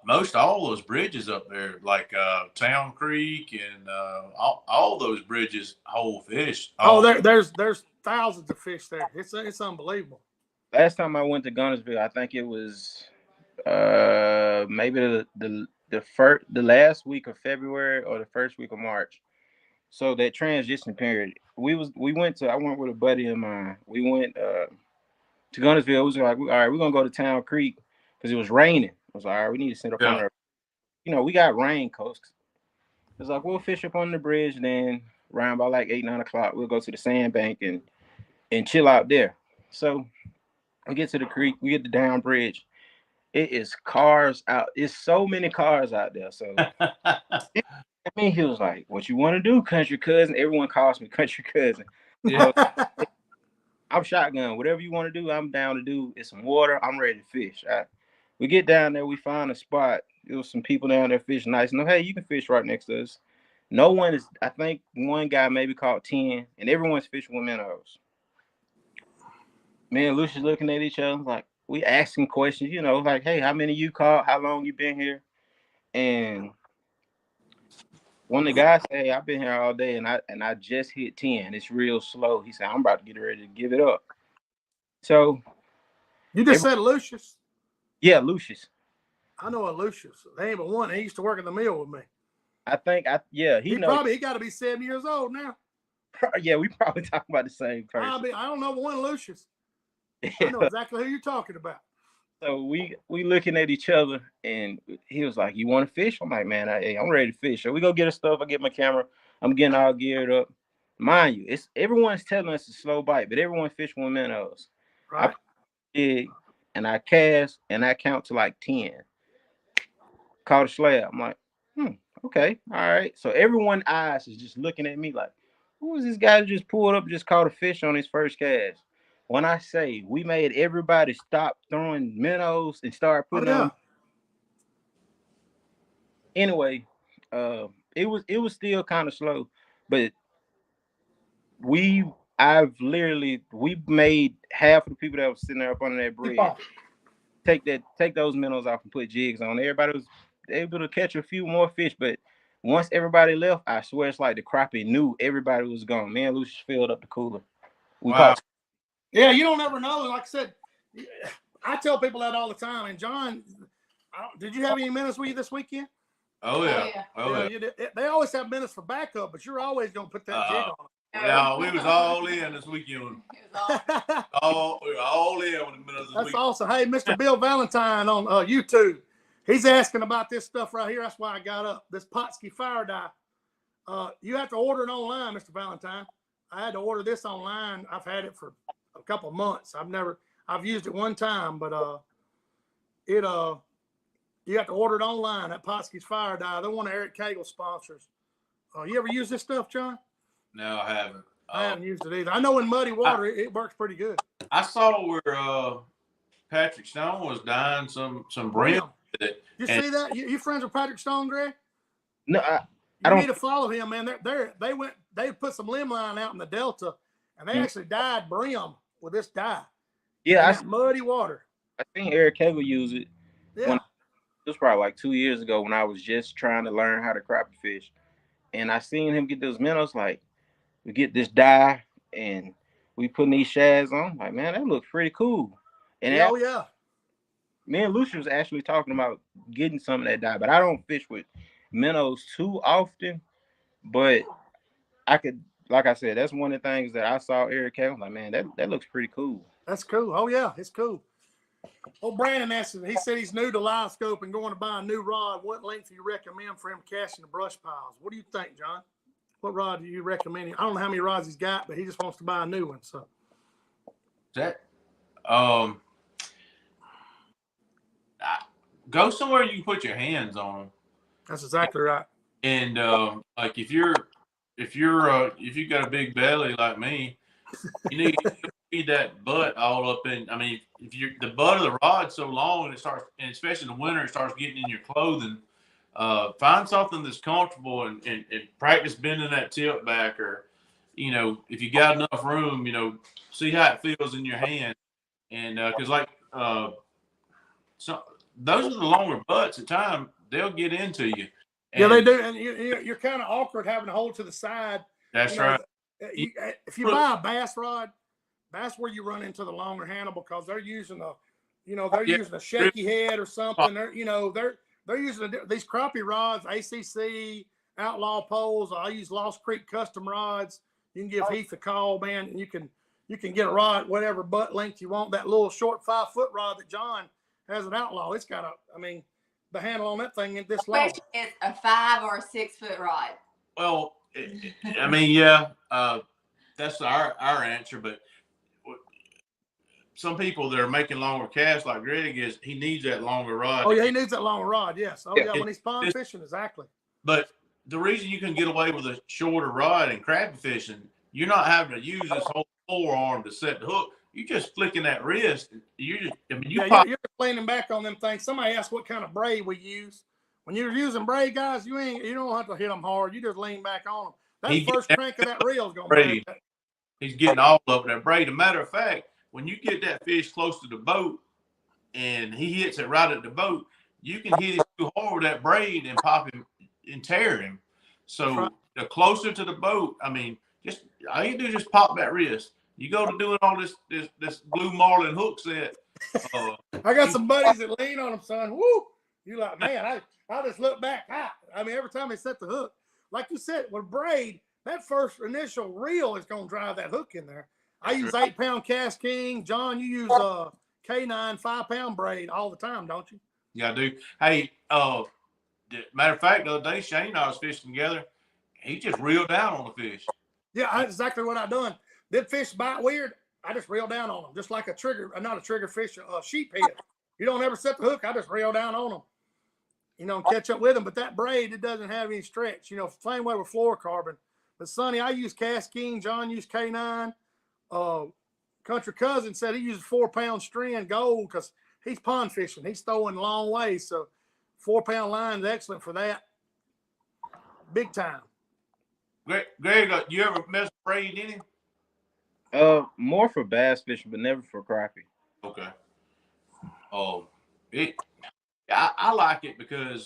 most all those bridges up there, like Town Creek and all those bridges hold fish. There's thousands of fish there. It's unbelievable. Last time I went to Gunnersville, I think it was maybe the last week of February or the first week of March. So that transition period, I went with a buddy of mine. We went to Gunnersville. It was like, all right, we're gonna go to Town Creek because it was raining. I was like, all right, we need to sit up on there. We got raincoats. It's like, we'll fish up on the bridge, then around by like 8, 9 o'clock, we'll go to the sandbank and chill out there. So we get to the creek, we get the down bridge. It is cars out. It's so many cars out there. So he was like, what you want to do, country cousin? Everyone calls me country cousin. Yeah. I'm shotgun. Whatever you want to do, I'm down to do. It's some water. I'm ready to fish. We get down there. We find a spot. There was some people down there fishing nice. No, hey, you can fish right next to us. No one is. I think one guy maybe caught 10, and everyone's fishing with minnows. Me and Lucius looking at each other like we asking questions. Like, hey, how many you caught? How long you been here? And one of the guys said, hey, I've been here all day, and I just hit 10. It's real slow. He said, I'm about to get ready to give it up. So you just said Lucius. Yeah, Lucius. I know a Lucius. They ain't but one. He used to work in the mill with me. I think he got to be 7 years old now. Yeah, we probably talking about the same person. I don't know one Lucius. I know exactly who you're talking about. So we looking at each other, and he was like, "You want to fish?" I'm like, "Man, I'm ready to fish." So we go get our stuff. I get my camera. I'm getting all geared up. Mind you, everyone's telling us to slow bite, but everyone fishing with minnows. Right. And I cast, and I count to like 10. Caught a slab. I'm like, okay, all right. So everyone's eyes is just looking at me like, who is this guy who just pulled up, just caught a fish on his first cast? When I say we made everybody stop throwing minnows and start putting on. Anyway, it was still kind of slow, but we made half of the people that was sitting there up under that bridge take those minnows off and put jigs on. Everybody was able to catch a few more fish, but once everybody left, I swear it's like the crappie knew everybody was gone. Man, Lucius filled up the cooler. Yeah, you don't ever know. Like I said, I tell people that all the time. And John, did you have any minnows with you this weekend? Oh yeah. You did. They always have minnows for backup, but you're always gonna put that jig on. Yeah, we was all in this weekend. We were all in with the minnows this That's weekend. awesome. Hey, Mr. Bill Valentine on YouTube. He's asking about this stuff right here. That's why I got up. This Potsky fire dye. You have to order it online, Mr. Valentine. I had to order this online. I've had it for a couple of months. I've used it one time, but you have to order it online at Potsky's Fire Dye. They're one of Eric Cagle's sponsors. You ever use this stuff, John? No, I haven't. I haven't used it either. I know in muddy water it works pretty good. I saw where Patrick Stone was dyeing some brim. You see that? You friends with Patrick Stone, Greg? No, I don't. You need to follow him, man. They put some limb line out in the Delta, and they actually dyed brim with this dye. Yeah, muddy water. I think Eric Cagle used it. Yeah. It was probably like 2 years ago when I was just trying to learn how to crappie fish, and I seen him get those minnows. Like, we get this dye and we putting these shads on. Like, man, that looks pretty cool. And yeah. Me and Lucius was actually talking about getting some of that dye, but I don't fish with minnows too often. But I could, like I said, that's one of the things that I saw Eric Cagle. Like, man, that looks pretty cool. That's cool. Oh yeah, it's cool. Oh, Brandon asked, he said he's new to live scope and going to buy a new rod. What length do you recommend for him casting the brush piles? What do you think, John? What rod do you recommend? I don't know how many rods he's got, but he just wants to buy a new one. So go somewhere you can put your hands on them. That's exactly right. And like if you got a big belly like me, you need that butt all up in. I mean, if the butt of the rod's so long and and especially in the winter, it starts getting in your clothing. Find something that's comfortable and practice bending that tip back, or if you got enough room, see how it feels in your hand. And because so those are the longer butts at times, they'll get into you. Yeah, they do, and you're kind of awkward having to hold to the side. That's right. If you buy a bass rod, that's where you run into the longer handle because they're using using a shaky head or something. They're using these crappie rods, ACC, Outlaw poles. I use Lost Creek custom rods. You can give Heath a call, man, and you can get a rod whatever butt length you want. That little short 5-foot rod that John has an Outlaw. It's got the handle on that thing is this long. Question is a 5 or a 6 foot rod. Well, I mean, yeah, that's our answer. But some people that are making longer casts, like Greg is, he needs that longer rod. Oh yeah, he needs that longer rod. Yes. Oh yeah, when he's pond fishing, exactly. But the reason you can get away with a shorter rod in crappie fishing, you're not having to use this whole forearm to set the hook. You just flicking that wrist. You just, I mean, you Yeah, pop. you're leaning back on them things. Somebody asked what kind of braid we use. When you're using braid, guys, you don't have to hit them hard. You just lean back on them. That first crank of that reel is gonna break. He's getting all over that braid. As a matter of fact, when you get that fish close to the boat and he hits it right at the boat, you can hit it too hard with that braid and pop him and tear him. So the closer to the boat, I mean, just all you do is just pop that wrist. You go to doing all this blue marlin hook set. I got some buddies that lean on them, son. Woo! You like, man, I just look back. I mean, every time they set the hook, like you said, with braid, that first initial reel is going to drive that hook in there. I use 8-pound Cast King. John, you use K9 5-pound braid all the time, don't you? Yeah, I do. Hey, matter of fact, the other day Shane and I was fishing together. He just reeled down on the fish. Yeah, that's exactly what I done. Them fish bite weird. I just reel down on them, just like not a trigger fish, a sheephead. You don't ever set the hook. I just reel down on them, and catch up with them. But that braid, it doesn't have any stretch. Same way with fluorocarbon. But Sonny, I use Cast King. John used K9. Country Cousin said he uses 4-pound strand gold because he's pond fishing. He's throwing long ways. So 4-pound line is excellent for that. Big time. Greg, you ever mess with braid in him? More for bass fishing, but never for crappie. Okay. I like it because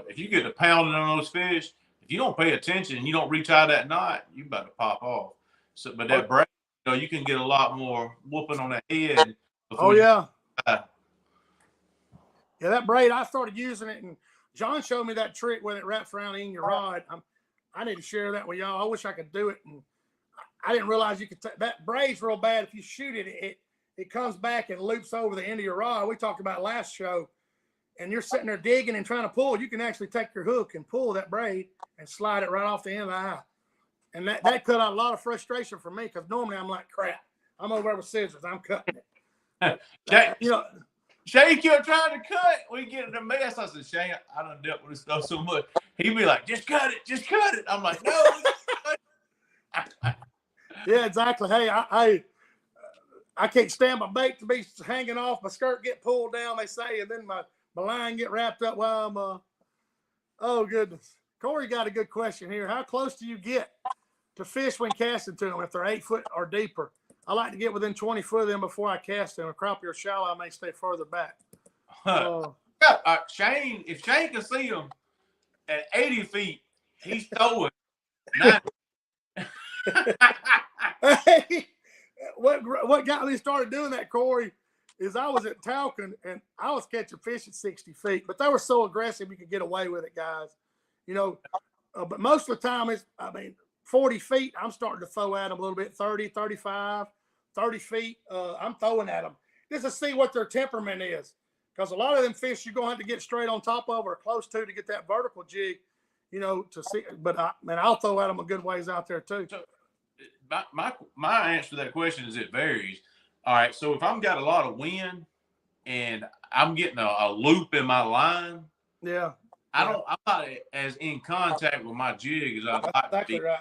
if you get a pounding on those fish, if you don't pay attention and you don't retie that knot, you about to pop off. So, but that braid, you can get a lot more whooping on that head. Yeah, that braid, I started using it, and John showed me that trick when it wraps around in your rod. I need to share that with y'all. I wish I could do it, and I didn't realize you could. That braid's real bad. If you shoot it, it comes back and loops over the end of your rod. We talked about last show, and you're sitting there digging and trying to pull. You can actually take your hook and pull that braid and slide it right off the end of the eye. And that cut out a lot of frustration for me because normally I'm like, crap, I'm over there with scissors. I'm cutting it. Shane kept trying to cut. We get in a mess. I said, Shane, I done dealt with this stuff so much. He'd be like, just cut it. Just cut it. I'm like, no. Yeah, exactly. Hey, I can't stand my bait to be hanging off. My skirt get pulled down, they say, and then my line get wrapped up while I'm oh, goodness. Corey got a good question here. How close do you get to fish when casting to them if they're 8 foot or deeper? I like to get within 20 foot of them before I cast them. A crappie or shallow, I may stay further back. Shane, if Shane can see them at 80 feet, he's throwing 90. Hey, what got me started doing that, Corey, is I was at Talcon and I was catching fish at 60 feet, but they were so aggressive you could get away with it, guys. But most of the time 40 feet, I'm starting to throw at them a little bit, 30, 35, 30 feet. I'm throwing at them just to see what their temperament is. Because a lot of them fish you're going to have to get straight on top of or close to get that vertical jig, to see. But I'll throw at them a good ways out there too. So my answer to that question is it varies. All right, so if I've got a lot of wind and I'm getting a loop in my line, I'm not as in contact with my jig as I'd like to be. Right.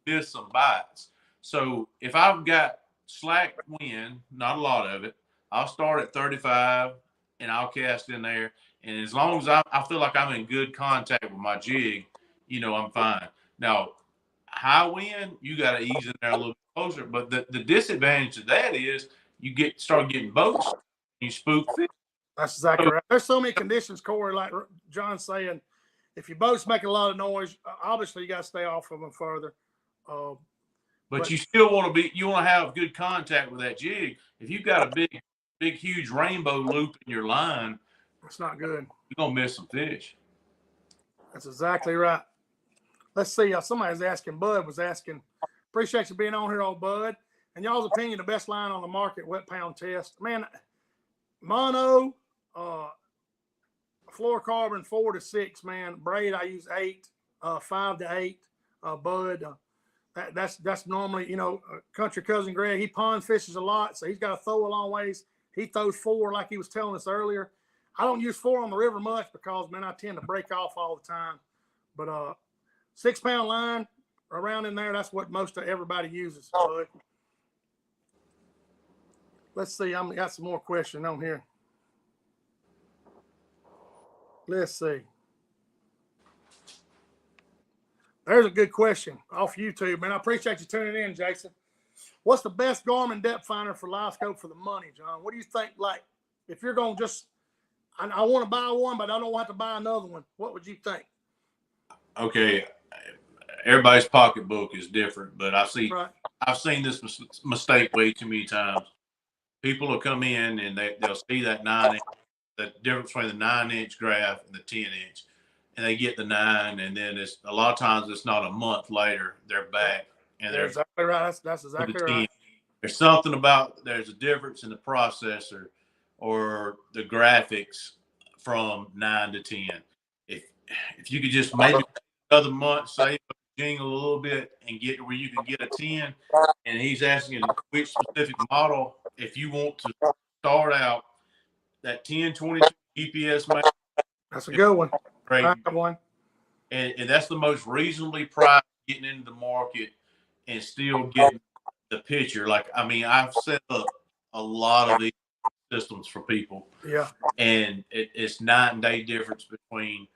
Miss some bites. So if I've got slack wind, not a lot of it, I'll start at 35 and I'll cast in there. And as long as I feel like I'm in good contact with my jig, I'm fine. Now, high wind, you got to ease in there a little bit closer. But the disadvantage of that is you start getting boats, you spook fish. That's exactly right. There's so many conditions, Corey, like John's saying, if your boat's making a lot of noise, obviously you got to stay off of them further. But you still want to have good contact with that jig. If you've got a big, huge rainbow loop in your line, it's not good. You're going to miss some fish. That's exactly right. Let's see. Somebody's asking, Bud was asking, appreciate you being on here, old Bud. And y'all's opinion, the best line on the market, wet pound test. Man, mono, fluorocarbon 4 to 6, man. Braid, I use 8, 5 to 8. Bud, that's normally, Country Cousin Greg, he pond fishes a lot, so he's got to throw a long ways. He throws 4 like he was telling us earlier. I don't use 4 on the river much because, man, I tend to break off all the time. But 6-pound line around in there, that's what most of everybody uses. Bud. Let's see. I got some more questions on here. Let's see. There's a good question off YouTube, man. I appreciate you tuning in, Jason. What's the best Garmin depth finder for live scope for the money, John? What do you think? Like, if you're going to just, I want to buy one, but I don't want to buy another one. What would you think? Okay. Everybody's pocketbook is different, but I've seen this mistake way too many times. People will come in and they'll see that 9-inch, the difference between the 9-inch graph and the 10-inch, and they get the 9, and then it's a lot of times it's not a month later they're back and they're exactly right. That's exactly right. There's something about there's a difference in the processor or the graphics from 9 to 10. If you could just maybe another month save jingle a little bit and get to where you can get a 10, and he's asking which specific model. If you want to start out that 1022 GPS, that's a good one. Great one. And that's the most reasonably priced getting into the market and still getting the picture. Like, I mean, I've set up a lot of these systems for people. Yeah. And it's night and day difference between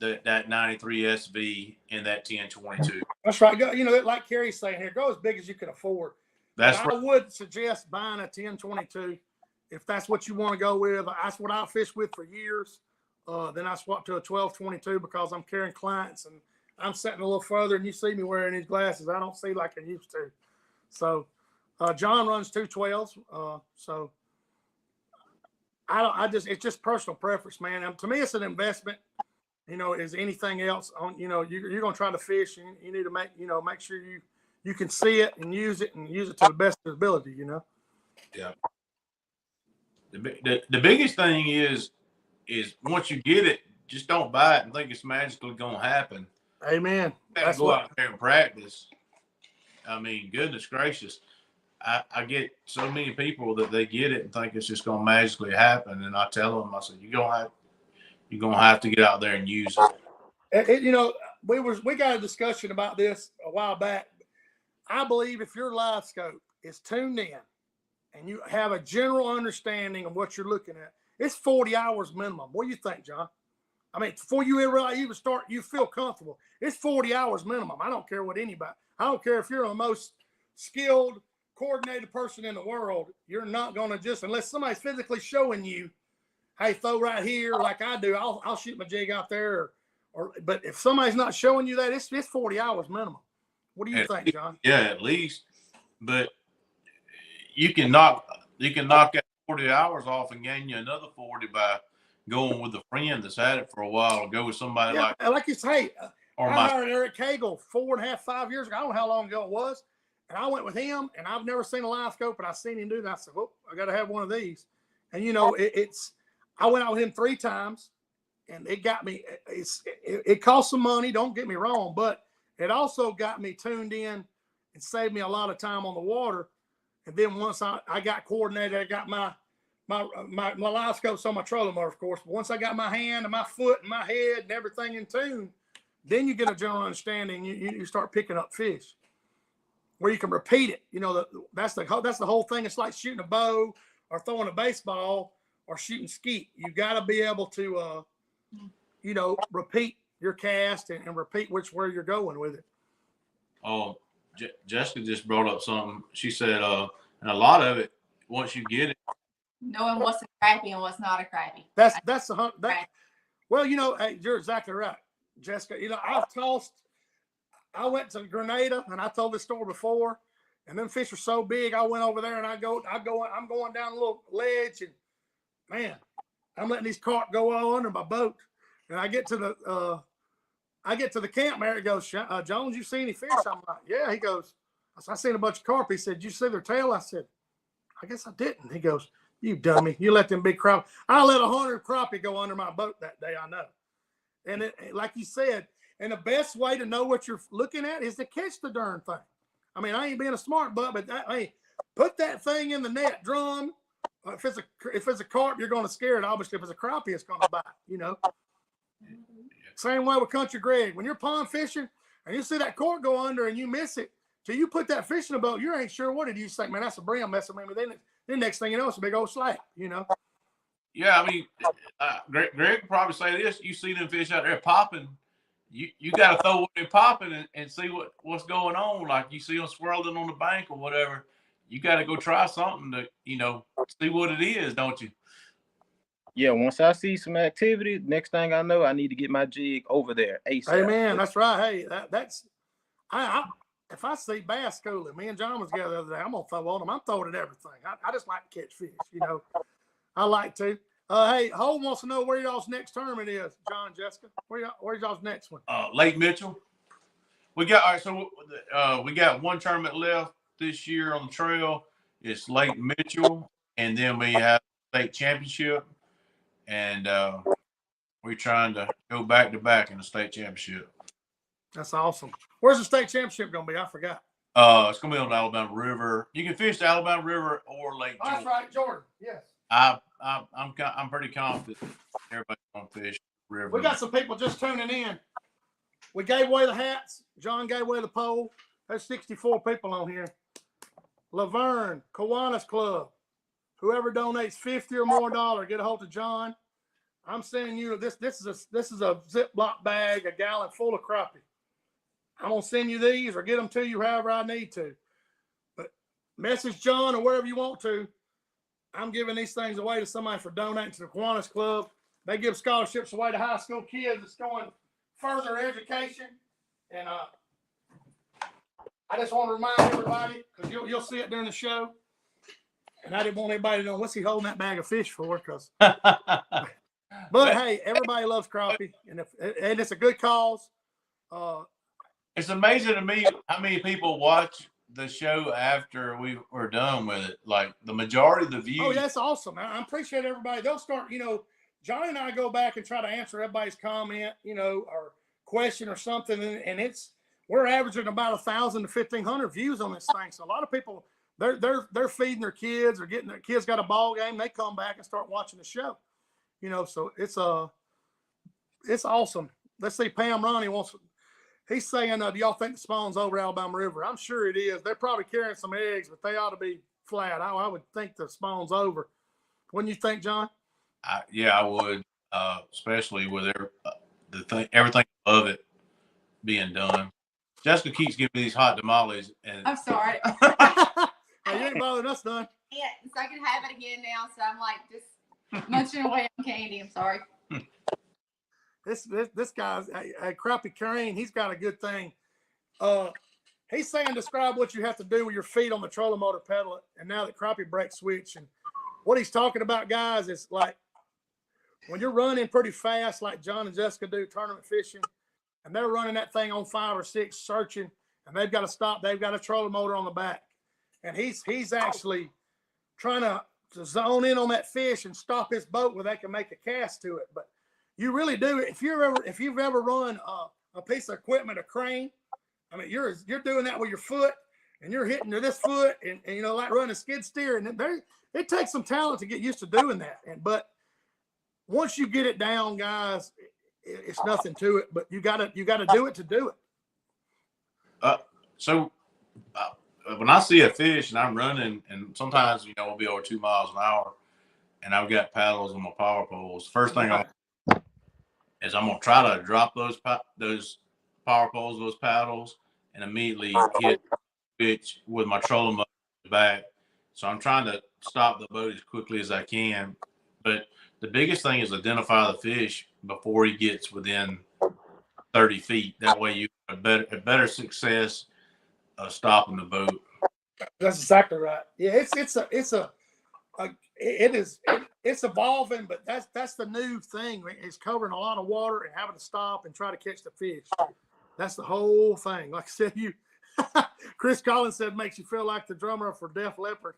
that 93 SV and that 1022. That's right. Go, you know, like Kerry's saying here, go as big as you can afford. That's right. I would suggest buying a 1022 if that's what you want to go with. That's what I fished with for years. Then I swapped to a 1222 because I'm carrying clients and I'm sitting a little further, and you see me wearing these glasses. I don't see like I used to. So John runs 212s. So it's just personal preference, man. And to me, it's an investment. You know, is anything else on, you know, you're going to try to fish, and you need to make sure you can see it and use it to the best of your ability, you know? Yeah. The biggest thing is once you get it, just don't buy it and think it's magically going to happen. Amen. That's go out there and practice. I mean, goodness gracious. I get so many people that they get it and think it's just going to magically happen. And I tell them, I said, you're going to have to get out there and use it. You know, we got a discussion about this a while back. I believe if your live scope is tuned in and you have a general understanding of what you're looking at, it's 40 hours minimum. What do you think, John? I mean, before you even start, you feel comfortable. It's 40 hours minimum. I don't care what anybody. I don't care if you're the most skilled, coordinated person in the world. You're not going to just, unless somebody's physically showing you, hey, throw right here like I do. I'll shoot my jig out there. But if somebody's not showing you that, it's 40 hours minimum. What do you think, John? Yeah, at least. But you can knock that 40 hours off and gain you another 40 by going with a friend that's had it for a while. Go with somebody like you say. I hired Eric Cagle 5 years ago. I don't know how long ago it was. And I went with him, and I've never seen a live scope, but I seen him do that. I said, well, I got to have one of these. And, you know, I went out with him 3 times, and it got me. It cost some money, don't get me wrong, but it also got me tuned in and saved me a lot of time on the water. And then once I got coordinated, I got my live scopes on my trolling motor, of course. But once I got my hand and my foot and my head and everything in tune, then you get a general understanding. You start picking up fish where you can repeat it. You know, that's the whole thing. It's like shooting a bow or throwing a baseball or shooting skeet. You got to be able to, repeat your cast and repeat where you're going with it. Oh, Jessica just brought up something. She said, and a lot of it, once you get it, knowing what's a crappie and what's not a crappie. That's the hunt. Well, you know, hey, you're exactly right, Jessica. You know, I went to Grenada, and I told this story before, and them fish are so big. I went over there, and I'm going down a little ledge, and man, I'm letting these carp go all under my boat, and I get to the camp there. He goes, Jones, you see any fish? I'm like, yeah. He goes, I seen a bunch of carp. He said, did you see their tail? I said, I guess I didn't. He goes, you dummy. You let them big crappie. I let 100 crappie go under my boat that day, I know. And like you said, and the best way to know what you're looking at is to catch the darn thing. I mean, I ain't being a smart butt, but put that thing in the net, drum. If it's a carp, you're going to scare it. Obviously, if it's a crappie, it's going to bite, you know. Same way with Country Greg. When you're pond fishing and you see that cork go under and you miss it, till you put that fish in the boat, you ain't sure what it is. You think, man, that's a brim messing with me. Then next thing you know, it's a big old slap, you know. Yeah, I mean, Greg could probably say this. You see them fish out there popping, you got to throw what they're popping and see what's going on. Like you see them swirling on the bank or whatever. You got to go try something to, see what it is, don't you? Yeah, once I see some activity, next thing I know, I need to get my jig over there ASAP. Hey, man, that's right. Hey, that's if I see bass schooling, me and John was together the other day, I'm going to throw on them. I'm throwing at everything. I just like to catch fish, you know. I like to. Hey, Holm wants to know where y'all's next tournament is, Jon and Jessica. Where's y'all's next one? Lake Mitchell. We got so we got one tournament left this year on the trail. It's Lake Mitchell, and then we have state championship, and we're trying to go back to back in the state championship. That's awesome. Where's the state championship going to be? I forgot. It's going to be on the Alabama River. You can fish the Alabama River or Lake Jordan. That's right, Jordan. Yes. I'm pretty confident everybody's going to fish the river. We got some people just tuning in. We gave away the hats. John gave away the pole. There's 64 people on here. Laverne, Kiwanis Club. Whoever donates $50 or more, get a hold of John. I'm sending you this. This is a Ziploc bag, a gallon full of crappie. I'm gonna send you these or get them to you however I need to. But message John or wherever you want to. I'm giving these things away to somebody for donating to the Kiwanis Club. They give scholarships away to high school kids that's going further education. And I just want to remind everybody, because you'll see it during the show. And I didn't want anybody to know what's he holding that bag of fish for, because but hey, everybody loves crappie, and it's a good cause. It's amazing to me how many people watch the show after we were done with it. Like the majority of the views. Oh, that's awesome. I appreciate everybody. They'll start, Johnny and I go back and try to answer everybody's comment, or question or something, and we're averaging about 1,000 to 1,500 views on this thing. So a lot of people, they're feeding their kids or getting their kids got a ball game. They come back and start watching the show. So it's awesome. Let's see, Pam Ronnie he's saying, do y'all think the spawn's over Alabama River? I'm sure it is. They're probably carrying some eggs, but they ought to be flat. I would think the spawn's over. Wouldn't you think, John? Yeah, I would, especially with everything above it being done. Jessica keeps giving me these hot tamales. And I'm sorry. Hey, you ain't bothering us none. Yeah, so I can have it again now. So I'm like just munching away on candy. I'm sorry. This guy's a Crappie Crane. He's got a good thing. He's saying describe what you have to do with your feet on the trolling motor pedal. And now that crappie brake switch, and what he's talking about, guys, is like when you're running pretty fast, like Jon and Jessica do tournament fishing, and they're running that thing on 5 or 6 searching, and they've got to stop. They've got a trolling motor on the back, and he's actually trying to zone in on that fish and stop his boat where they can make a cast to it. But you really do. If you've ever run a piece of equipment, a crane, I mean, you're doing that with your foot, and you're hitting to this foot, and like running a skid steer, and it takes some talent to get used to doing that. But once you get it down, guys, it's nothing to it. But you gotta do it to do it. So when I see a fish and I'm running, and sometimes we'll be over 2 miles an hour, and I've got paddles on my power poles. First thing I'm gonna try to drop those power poles, those paddles, and immediately hit the fish with my trolling motor back. So I'm trying to stop the boat as quickly as I can. But the biggest thing is identify the fish before he gets within 30 feet. That way you have a better success of stopping the boat. That's exactly right. Yeah, it's evolving, but that's the new thing. It's covering a lot of water and having to stop and try to catch the fish. That's the whole thing. Like I said, Chris Collins said, makes you feel like the drummer for Def Leppard.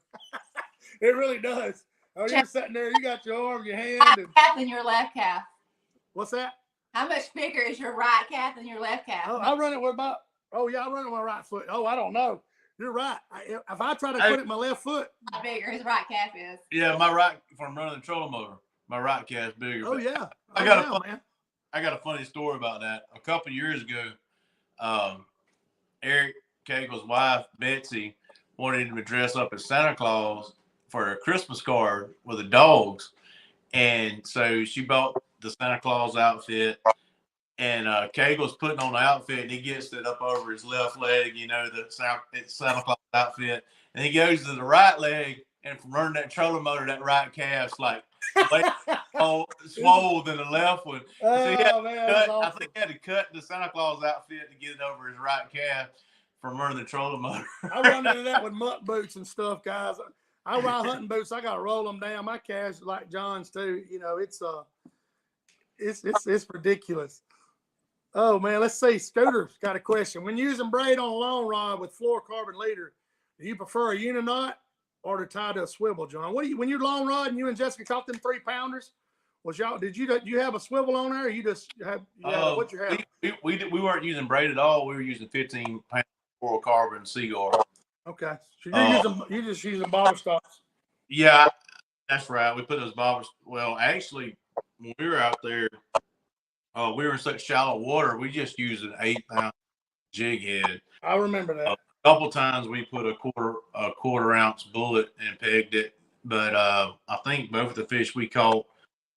It really does. Oh, you're sitting there, you got your arm, your hand. Calf than your left calf. What's that? How much bigger is your right calf than your left calf? I run it with I run it with my right foot. Oh, I don't know. You're right. If I try to put it in my left foot. How bigger his right calf is. Yeah, my right, if I'm running the trolling motor, my right calf's bigger. Oh, yeah. I got a funny story about that. A couple of years ago, Eric Cagle's wife, Betsy, wanted him to dress up as Santa Claus for a Christmas card with the dogs. And so she bought the Santa Claus outfit, and Kegel's putting on the outfit, and he gets it up over his left leg, the Santa Claus outfit. And he goes to the right leg, and from running that trolling motor, that right calf's like swole than the left one. Oh, So man, that's I awesome. think he had to cut the Santa Claus outfit to get it over his right calf from running the trolling motor. I run into that with muck boots and stuff, guys. I ride hunting boots. I got to roll them down. My calves are like John's too. It's ridiculous. Oh man, let's see. Scooter's got a question. When using braid on a long rod with fluorocarbon leader, do you prefer a uniknot or to tie to a swivel, John? When you're long rod and you and Jessica caught them 3-pounders? Did you have a swivel on there? Or you just have what you have? We weren't using braid at all. We were using 15-pound fluorocarbon Seaguar. Okay, so you're just using bobber stops. Yeah, that's right. We put those bobbers. Well, actually, when we were out there, we were in such shallow water. We just used an 8-pound jig head. I remember that. A couple times we put a quarter ounce bullet and pegged it, but I think both the fish we caught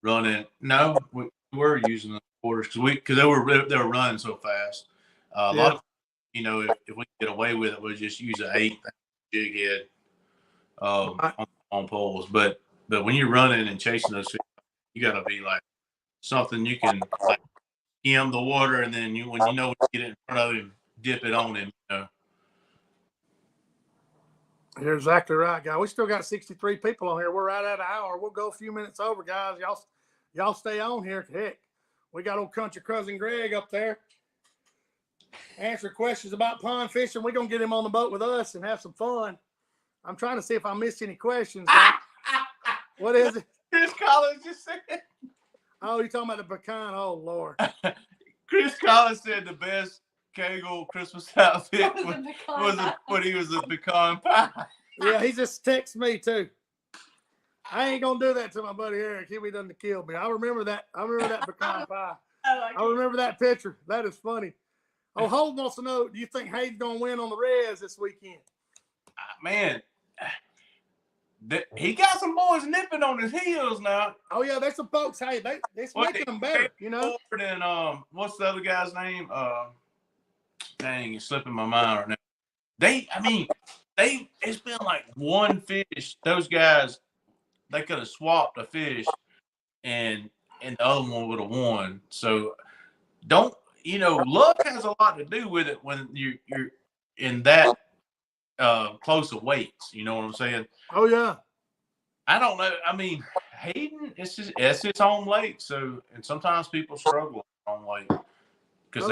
running. No, we were using the quarters because they were running so fast. A lot of if we get away with it, we'll just use an 8-pound jig head on poles. But when you're running and chasing those fish, you got to be like something you can like skim the water, and then when you get it in front of him, dip it on him. You're exactly right, guys. We still got 63 people on here. We're right at an hour. We'll go a few minutes over, guys. Y'all stay on here. Heck, we got old country cousin Greg up there. Answer questions about pond fishing. We're going to get him on the boat with us and have some fun. I'm trying to see if I missed any questions. What is it? Chris Collins just said. Oh, you're talking about the pecan? Oh, Lord. Chris Collins said the best Kegel Christmas outfit was when he was a pecan pie. Yeah, he just texted me, too. I ain't going to do that to my buddy Eric. He'll be done to kill me. I remember that pecan pie. I remember that picture. That is funny. Oh, Holt wants to know, do you think Hayden's going to win on the res this weekend? Man, he got some boys nipping on his heels now. Oh, yeah, there's some folks, hey, it's making them better, And what's the other guy's name? Dang, it's slipping my mind right now. It's been like one fish. Those guys, they could have swapped a fish and the other one would have won. So luck has a lot to do with it when you're in that close of weights. You know what I'm saying? Oh yeah. I don't know. I mean, Hayden, it's his home lake. So, and sometimes people struggle with home lake because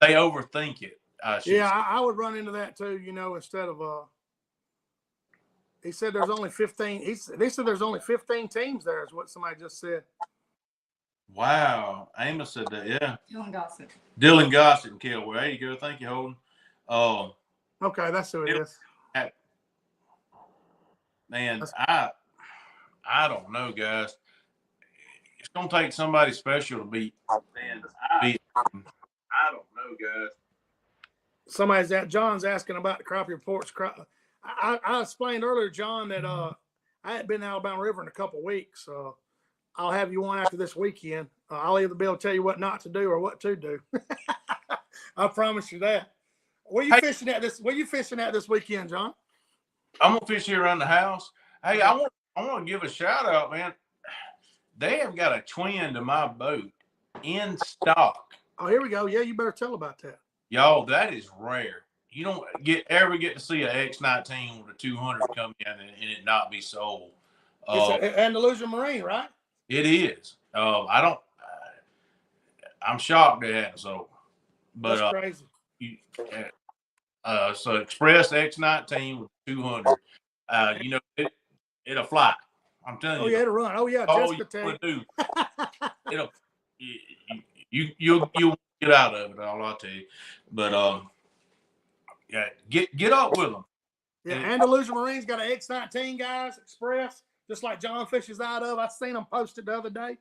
they overthink it. I would run into that too. Instead of he said there's only 15. They said there's only 15 teams there. Is what somebody just said. Wow, Amos said that. Yeah. Dylan Gossett and Kelway. There you go. Thank you, Holden. Okay, that's who it is. Man, I don't know, guys. It's gonna take somebody special to beat. I don't know, guys. John's asking about the crappie reports. I explained earlier, John, that I hadn't been to Alabama River in a couple of weeks. I'll have you on after this weekend. I'll either be able to tell you what not to do or what to do. I promise you that. Where you fishing at this weekend, John? I'm gonna fish here around the house. Hey, I want to give a shout out, man. They have got a twin to my boat in stock. Oh, here we go. Yeah, you better tell about that. Y'all, that is rare. You don't ever get to see an X19 with a 200 come in and it not be sold. It's Andalusia Marine, right? It is. I'm shocked they hadn't sold. But that's crazy. So Express X19 with 200. It'll fly. I'm telling you. Oh yeah, it'll run. Oh yeah, Jessica do. You'll get out of it. I'll tell you. But get up with them. Yeah, Andalusia Marine's got an X19, guys. Express, just like John fishes out of. I seen them posted the other day.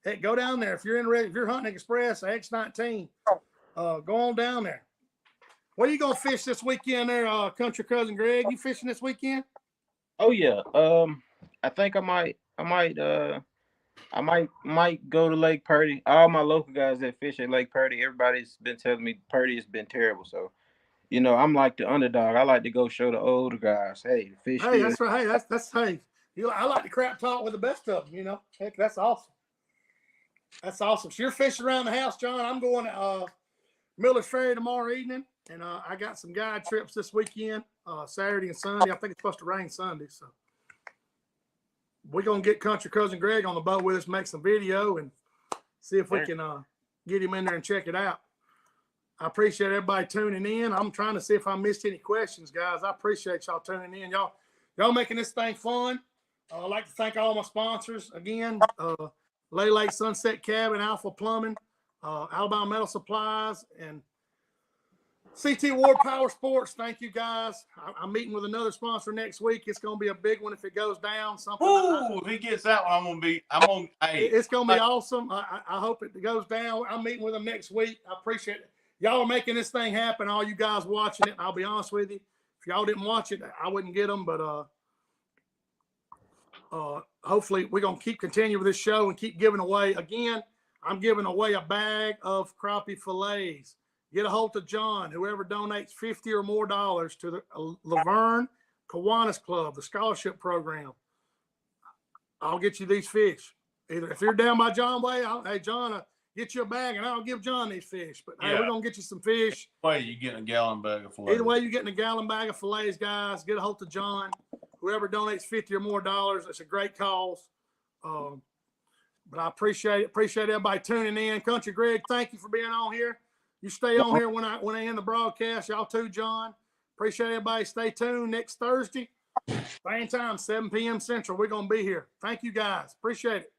Hey, go down there if you're hunting Express X19. Go on down there. What are you gonna fish this weekend there, country cousin Greg? You fishing this weekend? Oh yeah. I think I might go to Lake Purdy. All my local guys that fish at Lake Purdy, everybody's been telling me Purdy has been terrible. So, I'm like the underdog. I like to go show the older guys, hey, the fish Hey, still. that's right. Hey, hey. I like to crap talk with the best of them. Heck, that's awesome. That's awesome. So you're fishing around the house, John. I'm going to Miller's Ferry tomorrow evening, and I got some guide trips this weekend, Saturday and Sunday. I think it's supposed to rain Sunday, so we're gonna get Country Cousin Greg on the boat with us, make some video, and see if we can get him in there and check it out. I appreciate everybody tuning in. I'm trying to see if I missed any questions, guys. I appreciate y'all tuning in. Y'all making this thing fun. I'd like to thank all my sponsors again. Lake Sunset Cabin, Alpha Plumbing, Alabama Metal Supplies, and CT Ward Power Sports. Thank you, guys. I'm meeting with another sponsor next week. It's going to be a big one if it goes down. Ooh, if he gets that one, hey. It's going to be awesome. I hope it goes down. I'm meeting with them next week. I appreciate it. Y'all are making this thing happen. All you guys watching it. I'll be honest with you. If y'all didn't watch it, I wouldn't get them. But hopefully we're going to keep continuing with this show and keep giving away. Again, I'm giving away a bag of crappie fillets. Get a hold of John. Whoever donates $50 or more to the Laverne Kiwanis Club, the scholarship program, I'll get you these fish. Either if you're down by John Way, hey, John, get you a bag and I'll give John these fish. But hey, we're going to get you some fish. Either way, you're getting a gallon bag of fillets. Either way, you're getting a gallon bag of fillets, guys. Get a hold of John. Whoever donates $50 or more, it's a great cause. But I appreciate it. Appreciate everybody tuning in. Country Greg, thank you for being on here. You stay on here when I end the broadcast. Y'all too, John. Appreciate everybody. Stay tuned next Thursday. Same time, 7 p.m. Central. We're going to be here. Thank you, guys. Appreciate it.